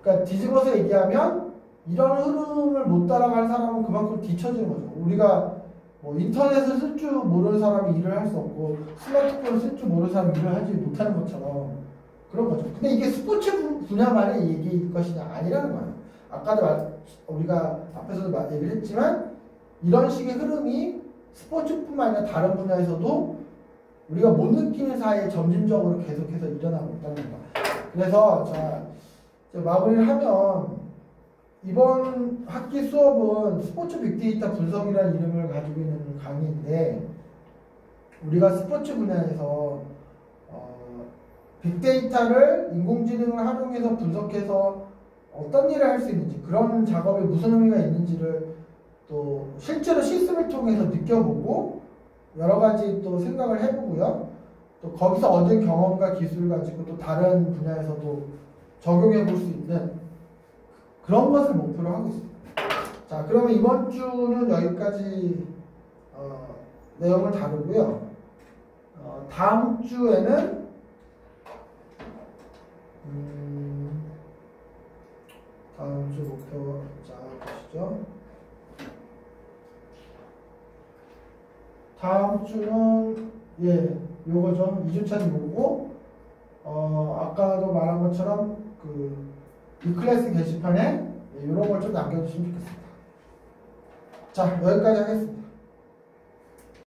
그러니까 뒤집어서 얘기하면 이런 흐름을 못 따라갈 사람은 그만큼 뒤처지는 거죠. 우리가 뭐 인터넷을 쓸 줄 모르는 사람이 일을 할 수 없고 스마트폰을 쓸 줄 모르는 사람이 일을 하지 못하는 것처럼 그런 거죠. 근데 이게 스포츠 분야만의 얘기일 것이냐 아니라는 거예요. 아까도 우리가 앞에서도 얘기를 했지만 이런 식의 흐름이 스포츠뿐만 아니라 다른 분야에서도 우리가 못 느끼는 사이에 점진적으로 계속해서 일어나고 있다는 거. 그래서 자 마무리를 하면 이번 학기 수업은 스포츠 빅데이터 분석이라는 이름을 가지고 있는 강의인데 우리가 스포츠 분야에서 빅데이터를 인공지능을 활용해서 분석해서 어떤 일을 할 수 있는지 그런 작업에 무슨 의미가 있는지를 또 실제로 시스템을 통해서 느껴보고 여러 가지 또 생각을 해보고요. 또 거기서 얻은 경험과 기술을 가지고 또 다른 분야에서도 적용해 볼 수 있는 그런 것을 목표로 하고 있습니다. 자, 그러면 이번 주는 여기까지 내용을 다루고요. 다음 주에는 다음 주 목표 자 보시죠. 다음 주는 요거죠. 2주차는 요거고 아까도 말한 것처럼 이 클래스 게시판에 이런 걸 좀 남겨주시면 좋겠습니다. 자, 여기까지 하겠습니다.